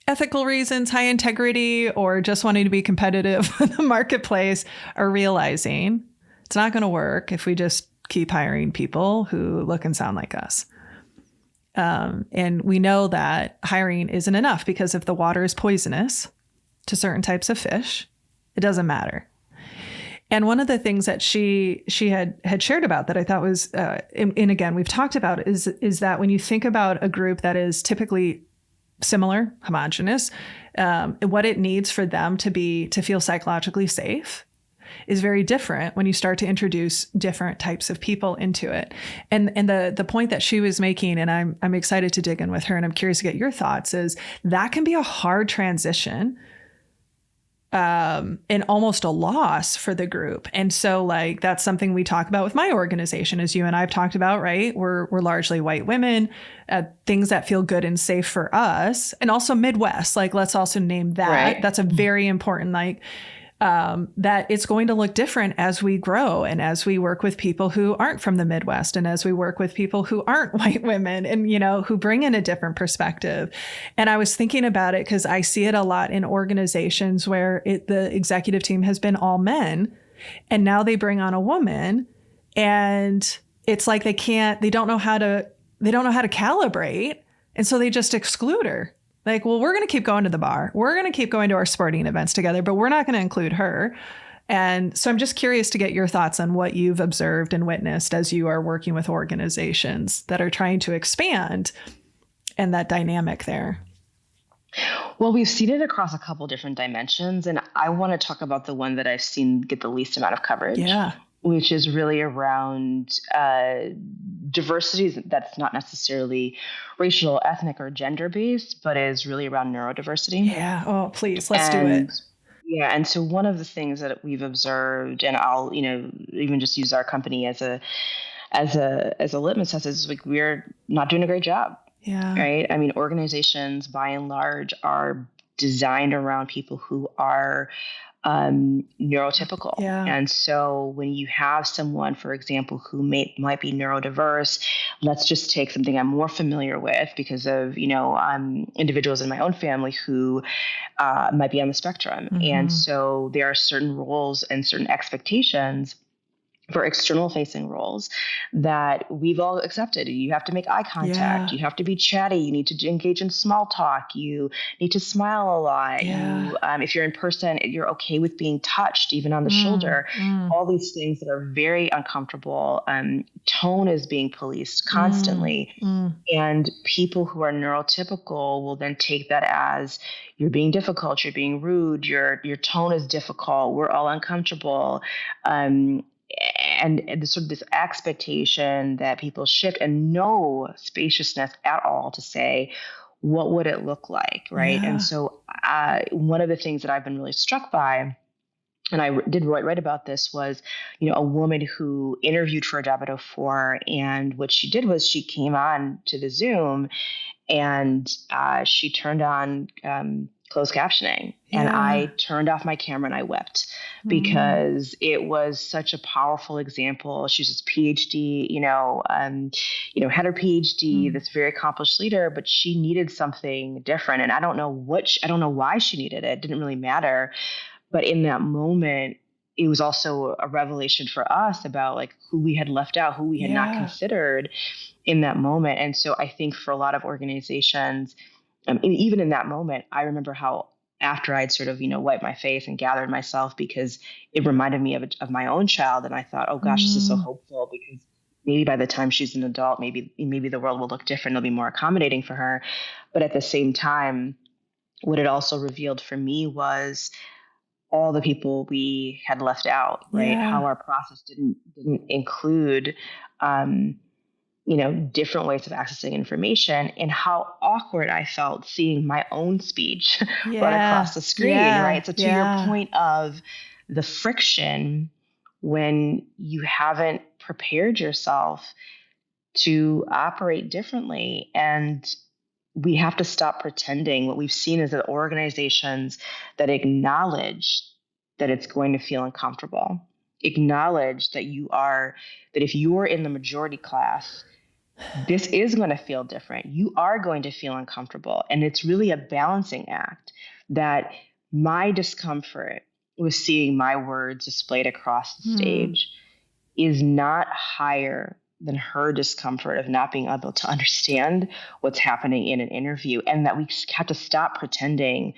ethical reasons, high integrity, or just wanting to be competitive in the marketplace are realizing it's not going to work if we just keep hiring people who look and sound like us. And we know that hiring isn't enough, because if the water is poisonous to certain types of fish, it doesn't matter. And one of the things that she had shared about that I thought was, and again, we've talked about is that when you think about a group that is typically similar, homogenous, what it needs for them to feel psychologically safe is very different when you start to introduce different types of people into it. And the point that she was making, and I'm excited to dig in with her, and I'm curious to get your thoughts, is that can be a hard transition. And almost a loss for the group. And so like, that's something we talk about with my organization, as you and I've talked about, right? We're largely white women, things that feel good and safe for us. And also Midwest, like, let's also name that. Right. That's a very important, like, that it's going to look different as we grow and as we work with people who aren't from the Midwest, and as we work with people who aren't white women and, who bring in a different perspective. And I was thinking about it because I see it a lot in organizations where the executive team has been all men, and now they bring on a woman, and it's like they don't know how to calibrate. And so they just exclude her. Like, well, we're going to keep going to the bar. We're going to keep going to our sporting events together, but we're not going to include her. And so I'm just curious to get your thoughts on what you've observed and witnessed as you are working with organizations that are trying to expand, and that dynamic there. Well, we've seen it across a couple different dimensions, and I want to talk about the one that I've seen get the least amount of coverage. Yeah. Which is really around diversity that's not necessarily racial, ethnic, or gender-based, but is really around neurodiversity. Yeah. Oh, please, let's do it. Yeah. And so one of the things that we've observed, and I'll, even just use our company as a litmus test, is like, we're not doing a great job. Yeah. Right. I mean, organizations by and large are designed around people who are neurotypical. Yeah. And so when you have someone, for example, who might be neurodiverse, let's just take something I'm more familiar with because of, individuals in my own family who might be on the spectrum. And so there are certain roles and certain expectations for external facing roles that we've all accepted. You have to make eye contact. Yeah. You have to be chatty. You need to engage in small talk. You need to smile a lot. Yeah. If you're in person, you're okay with being touched, even on the shoulder. All these things that are very uncomfortable. Tone is being policed constantly. And people who are neurotypical will then take that as, you're being difficult, you're being rude, your tone is difficult, we're all uncomfortable. And sort of this expectation that people shift, and no spaciousness at all to say, what would it look like, right? Yeah. And so one of the things that I've been really struck by, and I did write about this, was, a woman who interviewed for a job at Offor, and what she did was she came on to the Zoom, and she turned on closed captioning. And I turned off my camera and I wept because it was such a powerful example. She's this PhD, had her PhD, this very accomplished leader, but she needed something different. And I don't know why she needed it. It didn't really matter. But in that moment, it was also a revelation for us about like who we had left out, who we had not considered in that moment. And so I think for a lot of organizations, even in that moment, I remember how after I'd sort of, wiped my face and gathered myself because it reminded me of my own child. And I thought, oh gosh, this is so hopeful because maybe by the time she's an adult, maybe the world will look different. It'll be more accommodating for her. But at the same time, what it also revealed for me was all the people we had left out, right? How our process didn't include, different ways of accessing information, and how awkward I felt seeing my own speech run across the screen, right? So to your point of the friction when you haven't prepared yourself to operate differently, and we have to stop pretending. What we've seen is that organizations that acknowledge that it's going to feel uncomfortable, acknowledge that if you're in the majority class, this is going to feel different. You are going to feel uncomfortable. And it's really a balancing act that my discomfort with seeing my words displayed across the stage is not higher than her discomfort of not being able to understand what's happening in an interview, and that we have to stop pretending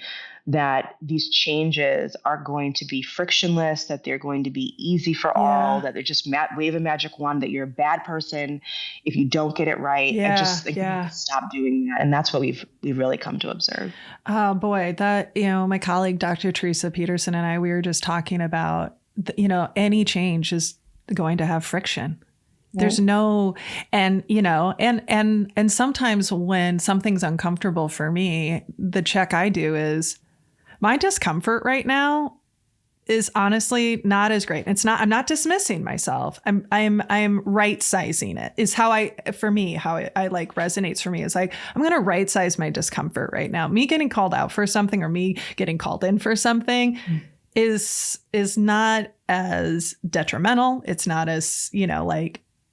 that these changes are going to be frictionless, that they're going to be easy for all, that they're just wave a magic wand, that you're a bad person if you don't get it right. I just think we have to stop doing that. And that's what we've really come to observe. Oh boy, that, my colleague, Dr. Teresa Peterson, and I, we were just talking about, any change is going to have friction. There's no, and sometimes when something's uncomfortable for me, the check I do is my discomfort right now is honestly not as great. I'm not dismissing myself. I'm right sizing it is how I like resonates for me is like, I'm going to right size my discomfort right now. Me getting called out for something or me getting called in for something is not as detrimental. It's not as,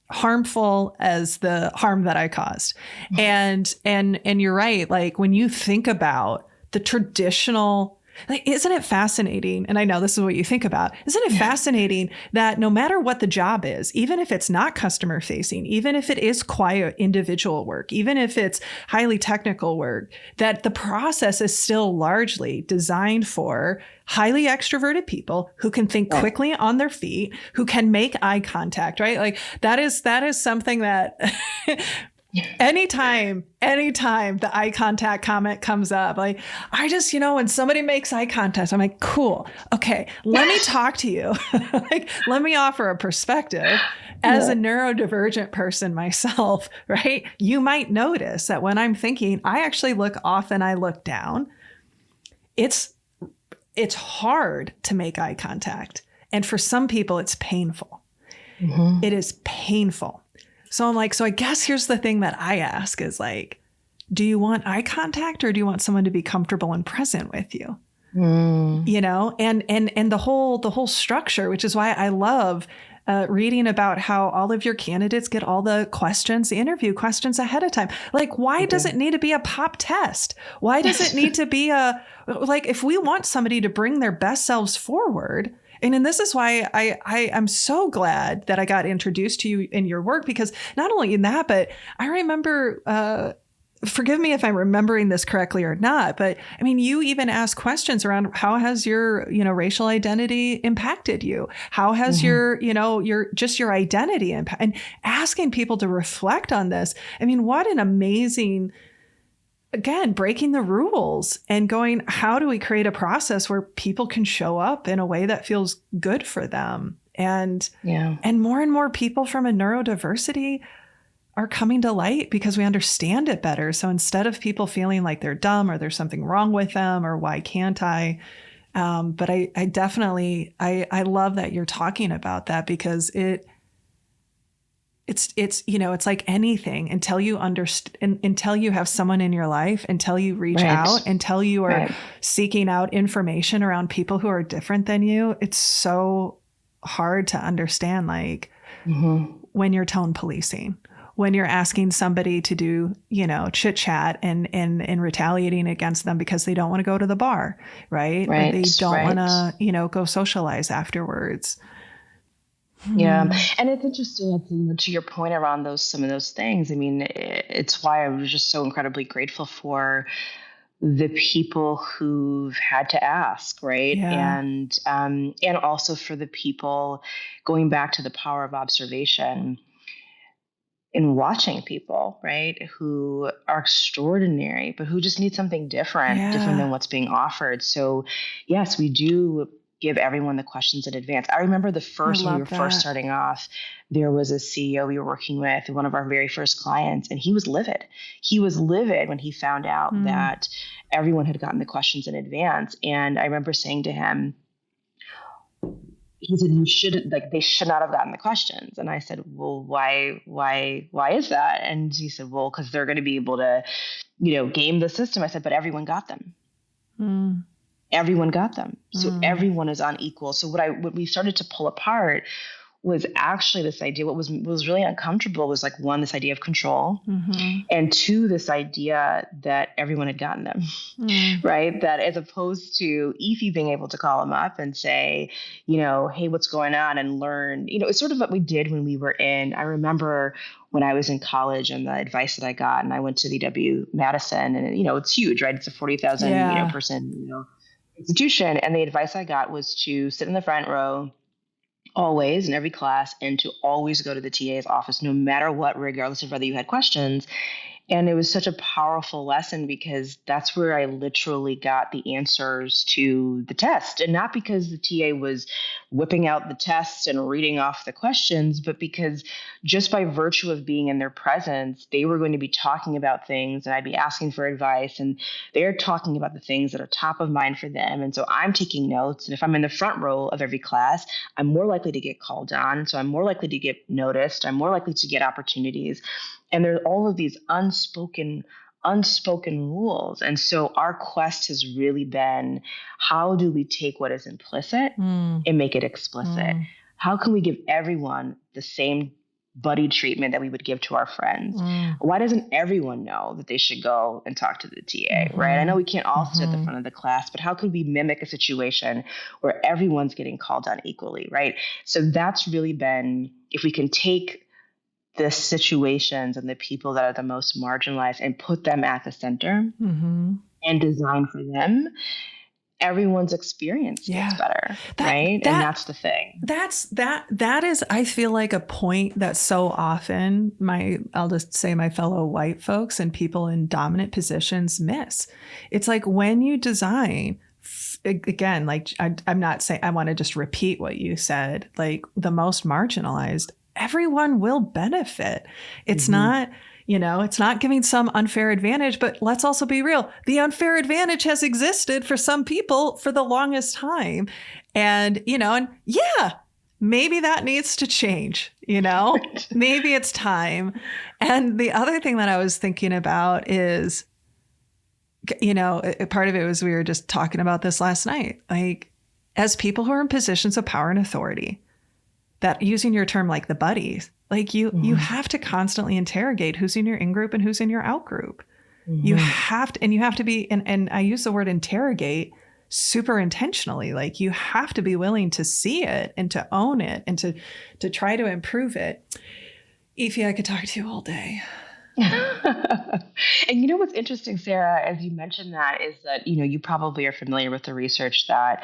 harmful as the harm that I caused. And you're right. Like when you think about the traditional, like, isn't it fascinating? And I know this is what you think about. Isn't it fascinating that no matter what the job is, even if it's not customer facing, even if it is quiet individual work, even if it's highly technical work, that the process is still largely designed for highly extroverted people who can think quickly on their feet, who can make eye contact, right? Like that is something that anytime the eye contact comment comes up, like I just, when somebody makes eye contact, I'm like, cool. Okay. Let me talk to you. Like, let me offer a perspective as a neurodivergent person myself, right? You might notice that when I'm thinking, I actually look off and I look down. It's hard to make eye contact. And for some people, it's painful. It is painful. So I'm like, so I guess here's the thing that I ask is like, do you want eye contact or do you want someone to be comfortable and present with you? And the whole structure, which is why I love reading about how all of your candidates get all the interview questions ahead of time. Like, why does it need to be a pop test? Why does it need to be if we want somebody to bring their best selves forward? And this is why I'm so glad that I got introduced to you in your work, because not only in that, but I remember, forgive me if I'm remembering this correctly or not, but I mean, you even ask questions around how has your, racial identity impacted you? How has your identity impact, and asking people to reflect on this. I mean, what an amazing, again, breaking the rules and going, how do we create a process where people can show up in a way that feels good for them? And more and more people from a neurodiversity are coming to light because we understand it better. So instead of people feeling like they're dumb or there's something wrong with them or why can't I? But I definitely, I love that you're talking about that, because it's like anything until you understand, until you have someone in your life, until you reach out, until you are seeking out information around people who are different than you. It's so hard to understand, like when you're tone policing, when you're asking somebody to do, chit chat and retaliating against them because they don't want to go to the bar, right? Or they don't want to, go socialize afterwards. Yeah. And it's interesting to your point around some of those things. I mean, it's why I was just so incredibly grateful for the people who've had to ask, right? Yeah. And also for the people, going back to the power of observation, in watching people, right, who are extraordinary, but who just need something different than what's being offered. So, yes, we do give everyone the questions in advance. I remember the first, when we were first starting off, there was a CEO we were working with, one of our very first clients, and he was livid. He was livid when he found out that everyone had gotten the questions in advance. And I remember saying to him, he said, they should not have gotten the questions. And I said, well, why is that? And he said, well, because they're going to be able to, game the system. I said, but everyone got them. Everyone got them. So everyone is unequal. So what we started to pull apart was actually this idea. What was really uncomfortable was, like, one, this idea of control, and two, this idea that everyone had gotten them, right? That as opposed to Ify being able to call him up and say, hey, what's going on, and learn, it's sort of what we did when we were in, I remember when I was in college and the advice that I got, and I went to VW Madison, and, it's huge, right? It's a 40,000 person, institution. And the advice I got was to sit in the front row always in every class, and to always go to the TA's office, no matter what, regardless of whether you had questions. And it was such a powerful lesson, because that's where I literally got the answers to the test. And not because the TA was whipping out the test and reading off the questions, but because just by virtue of being in their presence, they were going to be talking about things, and I'd be asking for advice, and they're talking about the things that are top of mind for them. And so I'm taking notes. And if I'm in the front row of every class, I'm more likely to get called on. So I'm more likely to get noticed. I'm more likely to get opportunities. And there are all of these unspoken rules. And so our quest has really been, how do we take what is implicit and make it explicit? How can we give everyone the same buddy treatment that we would give to our friends? Why doesn't everyone know that they should go and talk to the TA, right? I know we can't all sit at the front of the class, but how could we mimic a situation where everyone's getting called on equally, right? So that's really been, if we can take the situations and the people that are the most marginalized and put them at the center and design for them, everyone's experience gets better, right? And that's the thing. That is, I feel like, a point that so often I'll just say my fellow white folks and people in dominant positions miss. It's like, when you design, again, like, I'm not saying, I want to just repeat what you said, like, the most marginalized, everyone will benefit. It's not, it's not giving some unfair advantage, but let's also be real. The unfair advantage has existed for some people for the longest time. And, maybe that needs to change, maybe it's time. And the other thing that I was thinking about is, part of it was, we were just talking about this last night, like, as people who are in positions of power and authority, that, using your term, like the buddies, like you have to constantly interrogate who's in your in-group and who's in your out-group. You have to be, and I use the word interrogate super intentionally. Like, you have to be willing to see it and to own it and to try to improve it. Ify, I could talk to you all day. And what's interesting, Sarah, as you mentioned that, is that, you probably are familiar with the research that,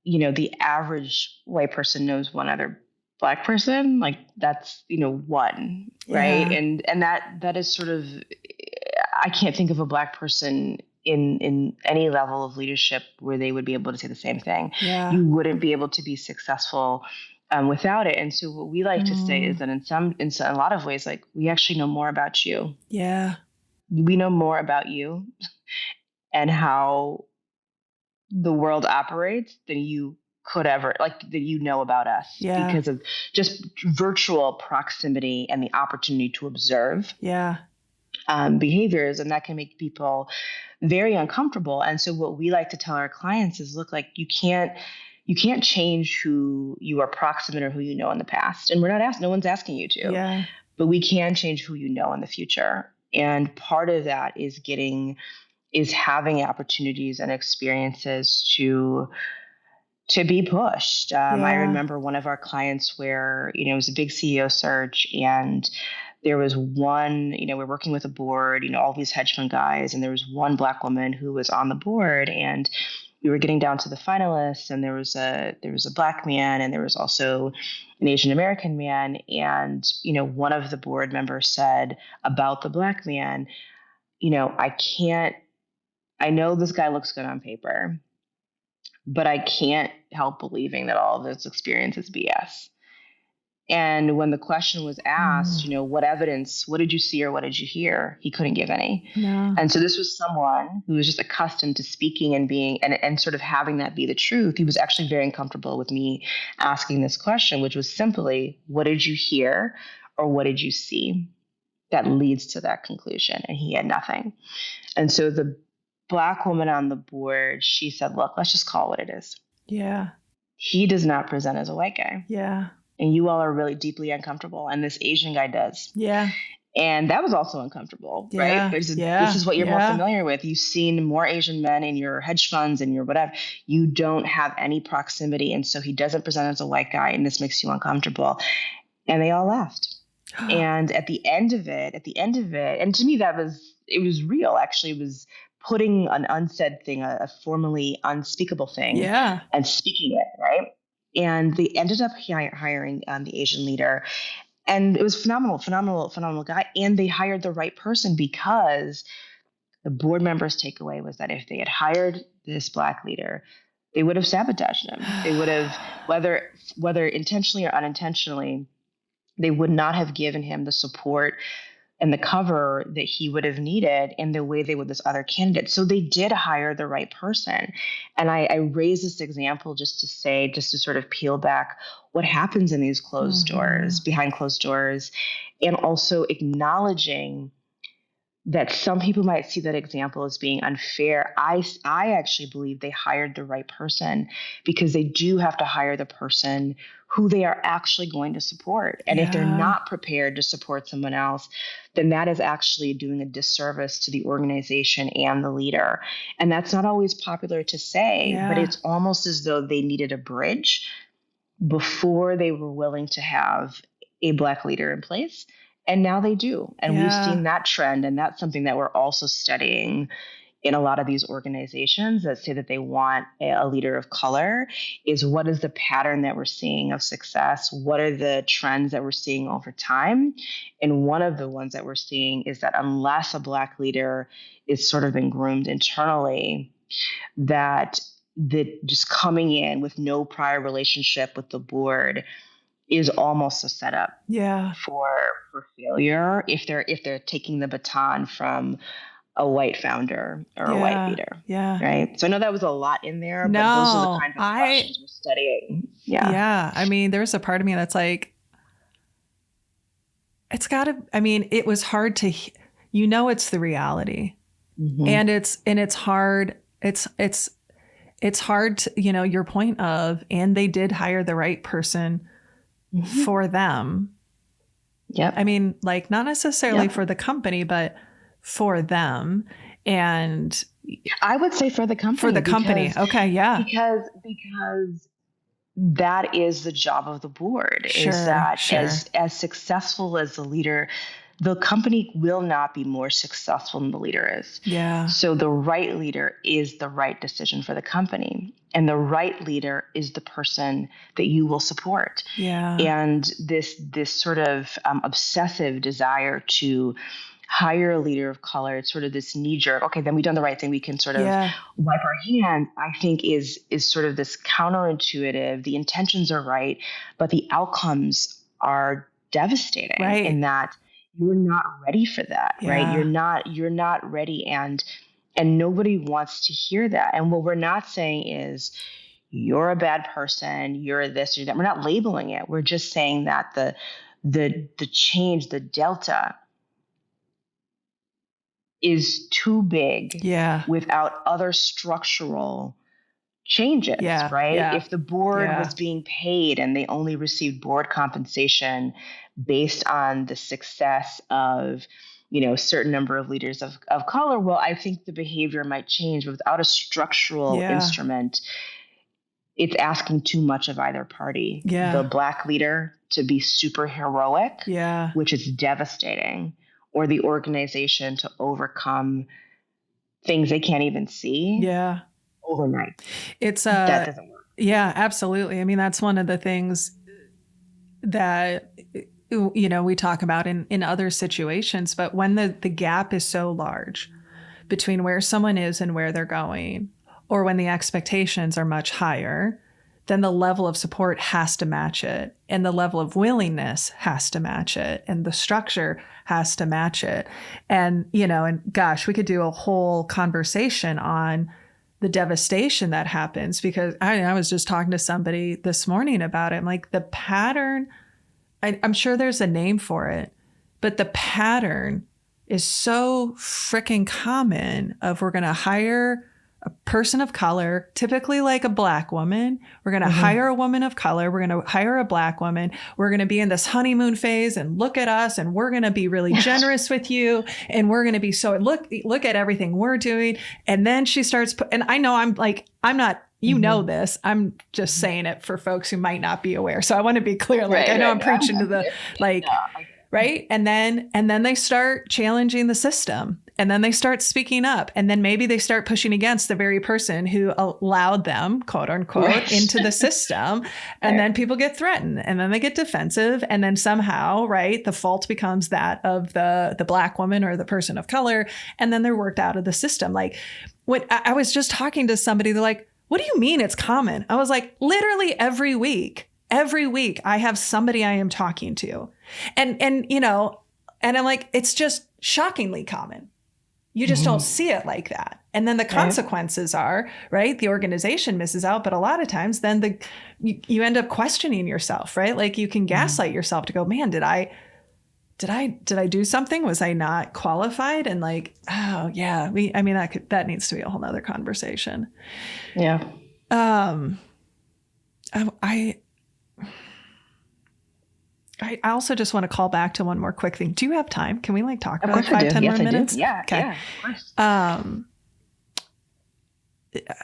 the average white person knows one other Black person. Like, that's, one, right? And that is sort of, I can't think of a Black person in any level of leadership where they would be able to say the same thing. You wouldn't be able to be successful without it. And so what we like to say is that in a lot of ways, like, we actually know more about you. We know more about you and how the world operates than you could ever, like, that you know about us because of just virtual proximity and the opportunity to observe behaviors. And that can make people very uncomfortable. And so what we like to tell our clients is, look, like, you can't change who you are proximate or who you know in the past. And no one's asking you to, but we can change who you know in the future. And part of that is having opportunities and experiences to be pushed. I remember one of our clients where, it was a big CEO search, and there was one, we're working with a board, all these hedge fund guys, and there was one Black woman who was on the board, and we were getting down to the finalists, and there was a Black man, and there was also an Asian American man. And, one of the board members said about the Black man, I know this guy looks good on paper, but I can't help believing that all of this experience is BS. And when the question was asked, what evidence, what did you see or what did you hear? He couldn't give any. No. And so this was someone who was just accustomed to speaking and being, and sort of having that be the truth. He was actually very uncomfortable with me asking this question, which was simply, what did you hear or what did you see that leads to that conclusion? And he had nothing. And so the Black woman on the board, she said, look, let's just call it what it is. Yeah. He does not present as a white guy. Yeah. And you all are really deeply uncomfortable. And this Asian guy does. Yeah. And that was also uncomfortable, right? This is what you're more familiar with. You've seen more Asian men in your hedge funds and your whatever. You don't have any proximity. And so he doesn't present as a white guy, and this makes you uncomfortable. And they all left. And at the end of it, and to me, it was real. Actually, it was putting an unsaid thing, a formally unspeakable thing, and speaking it, right? And they ended up hiring the Asian leader, and it was phenomenal guy. And they hired the right person, because the board members' takeaway was that if they had hired this Black leader, they would have sabotaged him. They would have, whether intentionally or unintentionally, they would not have given him the support and the cover that he would have needed in the way they would this other candidate. So they did hire the right person. And I raise this example just to sort of peel back what happens in these closed doors, behind closed doors, and also acknowledging that some people might see that example as being unfair. I actually believe they hired the right person, because they do have to hire the person who they are actually going to support. And if they're not prepared to support someone else, then that is actually doing a disservice to the organization and the leader. And that's not always popular to say, but it's almost as though they needed a bridge before they were willing to have a Black leader in place. And now they do. And we've seen that trend. And that's something that we're also studying in a lot of these organizations that say that they want a leader of color, is what is the pattern that we're seeing of success? What are the trends that we're seeing over time? And one of the ones that we're seeing is that unless a Black leader is sort of been groomed internally, that just coming in with no prior relationship with the board is almost a setup for failure if they're taking the baton from a white founder or a white leader. Right. So I know that was a lot in there, but those are the kinds of questions we're studying. I mean, there's a part of me that's like, it was hard to, it's the reality, and it's hard. It's hard to, your point of, and they did hire the right person for them. I mean, like, not necessarily for the company, but for them. And I would say for the company. Okay. Yeah. Because that is the job of the board, is that as successful as the leader, the company will not be more successful than the leader is. So the right leader is the right decision for the company. And the right leader is the person that you will support. And this sort of obsessive desire to hire a leader of color, it's sort of this knee-jerk, okay, then we've done the right thing, we can sort of wipe our hands, I think is sort of this counterintuitive. The intentions are right, but the outcomes are devastating in that you're not ready for that, right? You're not ready, and nobody wants to hear that. And what we're not saying is you're a bad person, you're this, you're that. We're not labeling it. We're just saying that the change, the delta is too big without other structural changes, right? Yeah. If the board was being paid and they only received board compensation based on the success of, certain number of leaders of color, well, I think the behavior might change. But without a structural instrument, it's asking too much of either party. The Black leader to be super heroic, which is devastating, or the organization to overcome things they can't even see overnight. That doesn't work. Yeah, absolutely. I mean, that's one of the things that we talk about in other situations, but when the gap is so large between where someone is and where they're going, or when the expectations are much higher, then the level of support has to match it, and the level of willingness has to match it, and the structure has to match it. And, and gosh, we could do a whole conversation on the devastation that happens, because I was just talking to somebody this morning about it. I'm like, the pattern, I'm sure there's a name for it, but the pattern is so freaking common of, we're going to hire a person of color, typically like a Black woman. We're going to hire a woman of color. We're going to hire a Black woman. We're going to be in this honeymoon phase, and look at us, and we're going to be really generous with you. And we're going to be look at everything we're doing. And then she starts, and I know I'm not, know this, I'm just saying it for folks who might not be aware. So I want to be clear. Like, I know I'm preaching to the, right. And then they start challenging the system, and then they start speaking up, and then maybe they start pushing against the very person who allowed them, quote unquote, into the system. And then people get threatened, and then they get defensive. And then somehow, right, the fault becomes that of the Black woman or the person of color. And then they're worked out of the system. Like, what I was just talking to somebody, they're like, what do you mean it's common? I was like, literally every week I have somebody I am talking to. And I'm like, it's just shockingly common. You just don't see it like that. And then the consequences are, right, the organization misses out. But a lot of times then you end up questioning yourself, right? Like, you can gaslight yourself to go, man, did I do something? Was I not qualified? And like, oh yeah, that needs to be a whole nother conversation. Yeah. I also just want to call back to one more quick thing. Do you have time? Can we talk about 5-10 more minutes? Yeah. Okay. Yeah, of course.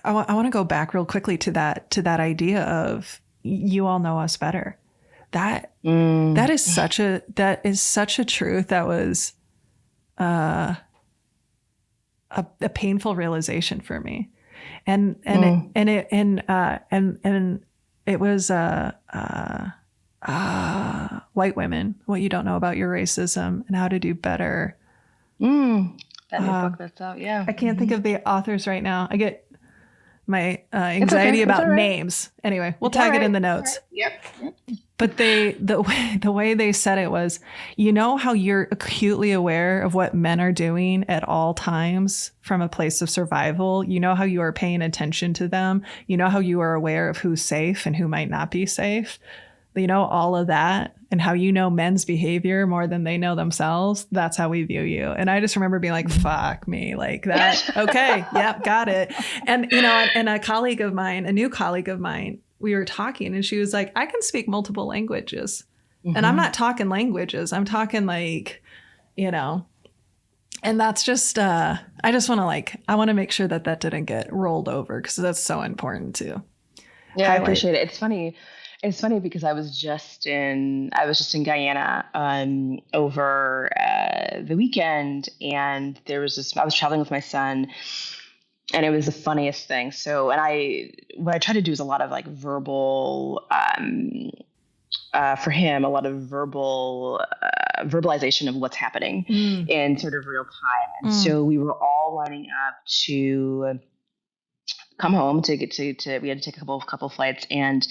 I want to go back real quickly to that idea of, you all know us better. That is such a truth that was a painful realization for me. And it was white women, what you don't know about your racism and how to do better. That new book that's out. Yeah. I can't think of the authors right now. I get my anxiety about names. Anyway, we'll tag it in the notes. Yep. But the way they said it was, how you're acutely aware of what men are doing at all times from a place of survival. You know how you are paying attention to them. You know how you are aware of who's safe and who might not be safe. All of that, and how men's behavior more than they know themselves. That's how we view you. And I just remember being like, fuck me, like that. Okay. Yep. Got it. And, and a new colleague of mine, we were talking, and she was like, I can speak multiple languages. And I'm not talking languages. I'm talking and that's just, I just want to I want to make sure that didn't get rolled over, because that's so important too. Yeah, I appreciate it. It's funny because I was just in Guyana over the weekend, and I was traveling with my son, and it was the funniest thing. So, what I try to do is a lot of verbal, for him, a lot of verbalization of what's happening in sort of real time. And so we were all lining up to come home we had to take a couple flights, and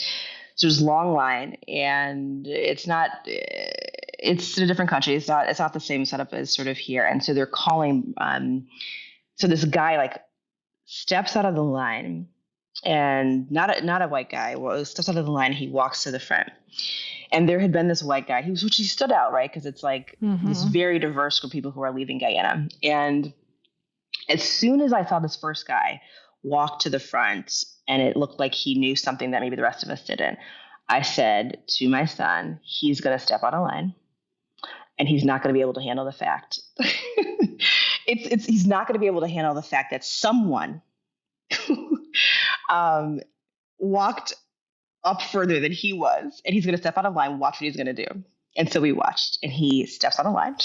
so there's a long line, and it's in a different country. It's not the same setup as sort of here. And so they're calling, so this guy steps out of the line and not a white guy. Well, it steps out of the line. He walks to the front, and there had been this white guy. Which he stood out, right? Because it's like this very diverse group of people who are leaving Guyana. And as soon as I saw this first guy walk to the front, and it looked like he knew something that maybe the rest of us didn't, I said to my son, he's going to step out of line, and he's not going to be able to handle the fact. He's not going to be able to handle the fact that someone walked up further than he was, and he's going to step out of line. Watch what he's going to do. And so we watched, and he steps out of line.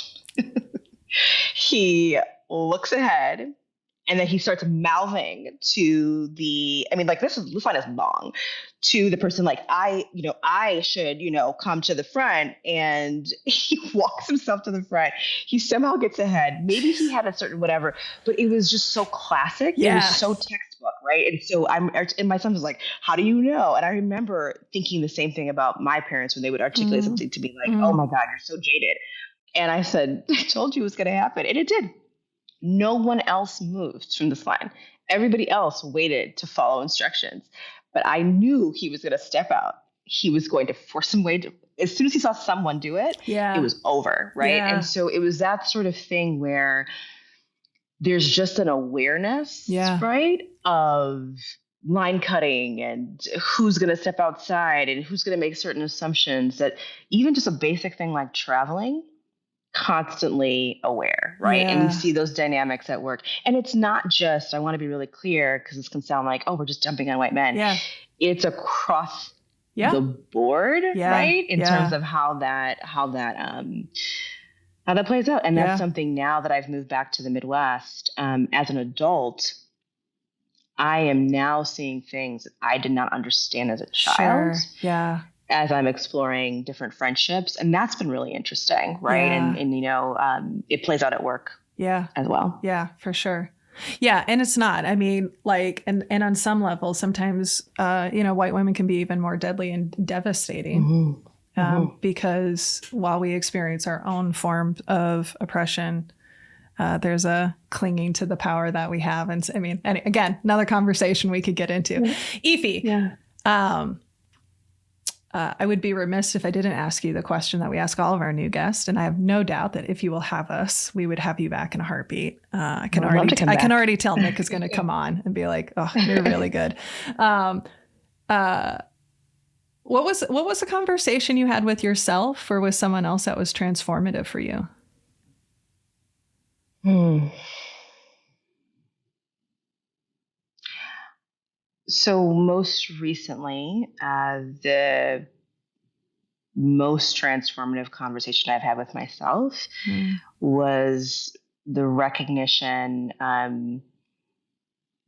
He looks ahead, and then he starts mouthing to this line is long, to the person, like, I should, come to the front. And he walks himself to the front. He somehow gets ahead. Maybe he had a certain whatever, but it was just so classic. Yeah. It was so textbook, right? And so and my son was like, how do you know? And I remember thinking the same thing about my parents when they would articulate something to me like, oh my God, you're so jaded. And I said, I told you it was going to happen. And it did. No one else moved from this line. Everybody else waited to follow instructions. But I knew he was going to step out. He was going to force him way to, as soon as he saw someone do it, it was over, right? Yeah. And so it was that sort of thing where there's just an awareness, right, of line cutting and who's going to step outside and who's going to make certain assumptions, that even just a basic thing like traveling, constantly aware, right? Yeah. And we see those dynamics at work. And it's not just, I want to be really clear, because this can sound like, oh, we're just dumping on white men. Yeah. It's across the board, right? In terms of how that plays out. And that's something now that I've moved back to the Midwest, as an adult, I am now seeing things that I did not understand as a child. Sure. Yeah. As I'm exploring different friendships. And that's been really interesting, right? Yeah. And it plays out at work as well. Yeah, for sure. Yeah, and it's not. I mean, like, and on some level, sometimes, white women can be even more deadly and devastating because while we experience our own form of oppression, there's a clinging to the power that we have. And I mean, and again, another conversation we could get into. Ify, I would be remiss if I didn't ask you the question that we ask all of our new guests. And I have no doubt that if you will have us, we would have you back in a heartbeat. I can already tell Nick is going to come on and be like, oh, you're really good. What was the conversation you had with yourself or with someone else that was transformative for you? So most recently, the most transformative conversation I've had with myself was the recognition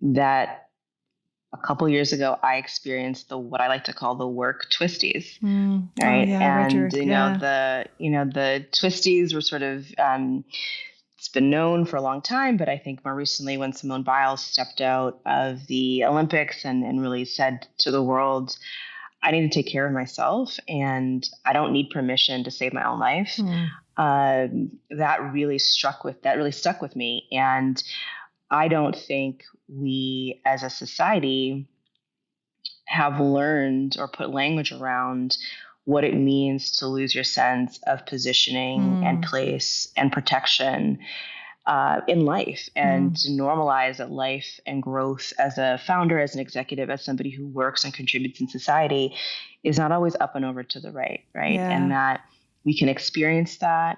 that a couple years ago I experienced what I like to call the work twisties, right? Oh, yeah, and Richard, the twisties were sort of it's been known for a long time, but I think more recently when Simone Biles stepped out of the Olympics and really said to the world, I need to take care of myself and I don't need permission to save my own life. That really stuck with me. And I don't think we as a society have learned or put language around what it means to lose your sense of positioning and place and protection in life, and to normalize that life and growth as a founder, as an executive, as somebody who works and contributes in society is not always up and over to the right? Yeah. And that we can experience that,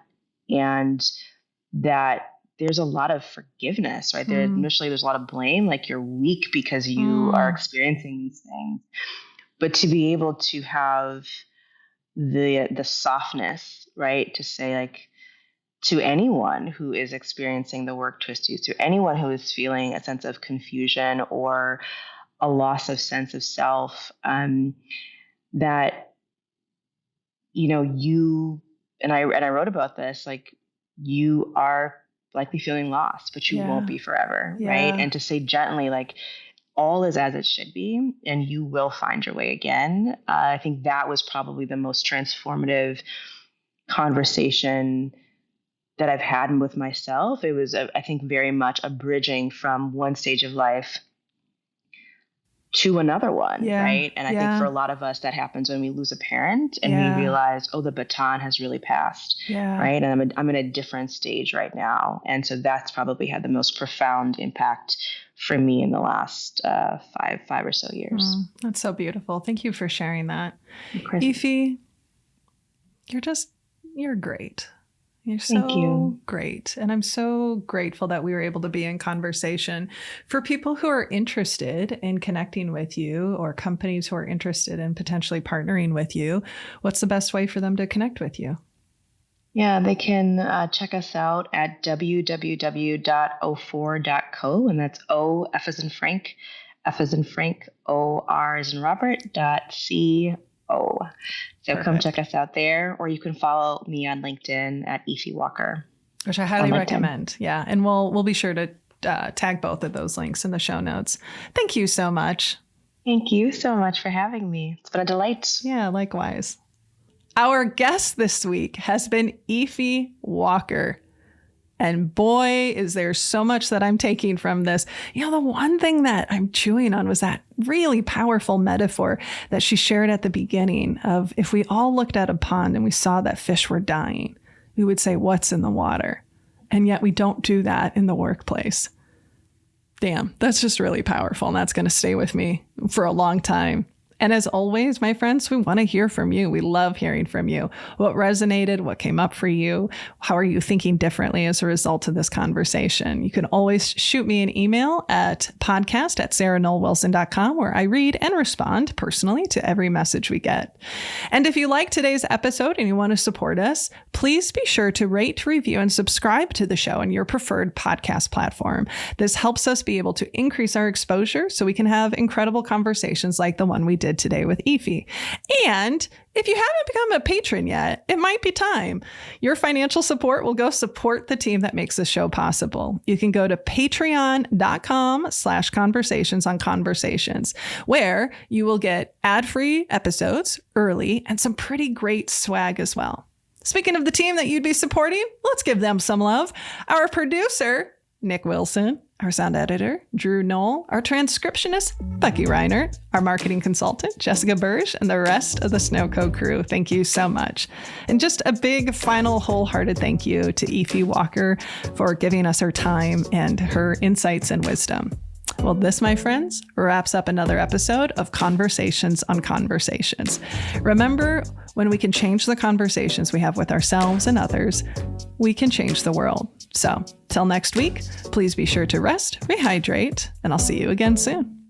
and that there's a lot of forgiveness, right? Initially, there's a lot of blame, like you're weak because you are experiencing these things. But to be able to have the softness, right, to say, like, to anyone who is experiencing the work twisties, to anyone who is feeling a sense of confusion or a loss of sense of self, that you and I wrote about this, like, you are likely feeling lost, but you won't be forever, right? And to say gently, like, all is as it should be, and you will find your way again. I think that was probably the most transformative conversation that I've had with myself. It was, I think, very much a bridging from one stage of life to another one, right? And I think for a Yeah. lot of us, that happens when we lose a parent and Yeah. we realize, oh, the baton has really passed, Yeah. right? And I'm in a different stage right now. And so that's probably had the most profound impact for me in the last five or so years. That's so beautiful. Thank you for sharing that. Incredible. Ify, you're great. You're Thank so you. great. And I'm so grateful that we were able to be in conversation. For people who are interested in connecting with you, or companies who are interested in potentially partnering with you, what's the best way for them to connect with you? Yeah, they can check us out at www.offor.co, and that's O, F as in Frank, F as in Frank, O, R as in Robert, .co. So Perfect. come check us out there, or you can follow me on LinkedIn at Ify Walker. Which I highly recommend. Yeah. And we'll be sure to tag both of those links in the show notes. Thank you so much. Thank you so much for having me. It's been a delight. Yeah, likewise. Our guest this week has been Ify Walker. And boy, is there so much that I'm taking from this. You know, the one thing that I'm chewing on was that really powerful metaphor that she shared at the beginning of, if we all looked at a pond and we saw that fish were dying, we would say, what's in the water? And yet we don't do that in the workplace. Damn, that's just really powerful. And that's going to stay with me for a long time. And as always, my friends, we want to hear from you. We love hearing from you. What resonated? What came up for you? How are you thinking differently as a result of this conversation? You can always shoot me an email at podcast@sarahnollwilson.com, where I read and respond personally to every message we get. And if you like today's episode and you want to support us, please be sure to rate, review, and subscribe to the show in your preferred podcast platform. This helps us be able to increase our exposure so we can have incredible conversations like the one we did today with Ify. And if you haven't become a patron yet, it might be time. Your financial support will go support the team that makes this show possible. You can go to patreon.com/conversations on conversations, where you will get ad-free episodes early and some pretty great swag as well. Speaking of the team that you'd be supporting, let's give them some love. Our producer, Nick Wilson, our sound editor, Drew Knoll, our transcriptionist, Becky Reiner, our marketing consultant, Jessica Burge, and the rest of the Snowco crew. Thank you so much. And just a big final wholehearted thank you to Ify Walker for giving us her time and her insights and wisdom. Well, this, my friends, wraps up another episode of Conversations on Conversations. Remember, when we can change the conversations we have with ourselves and others, we can change the world. So, till next week, please be sure to rest, rehydrate, and I'll see you again soon.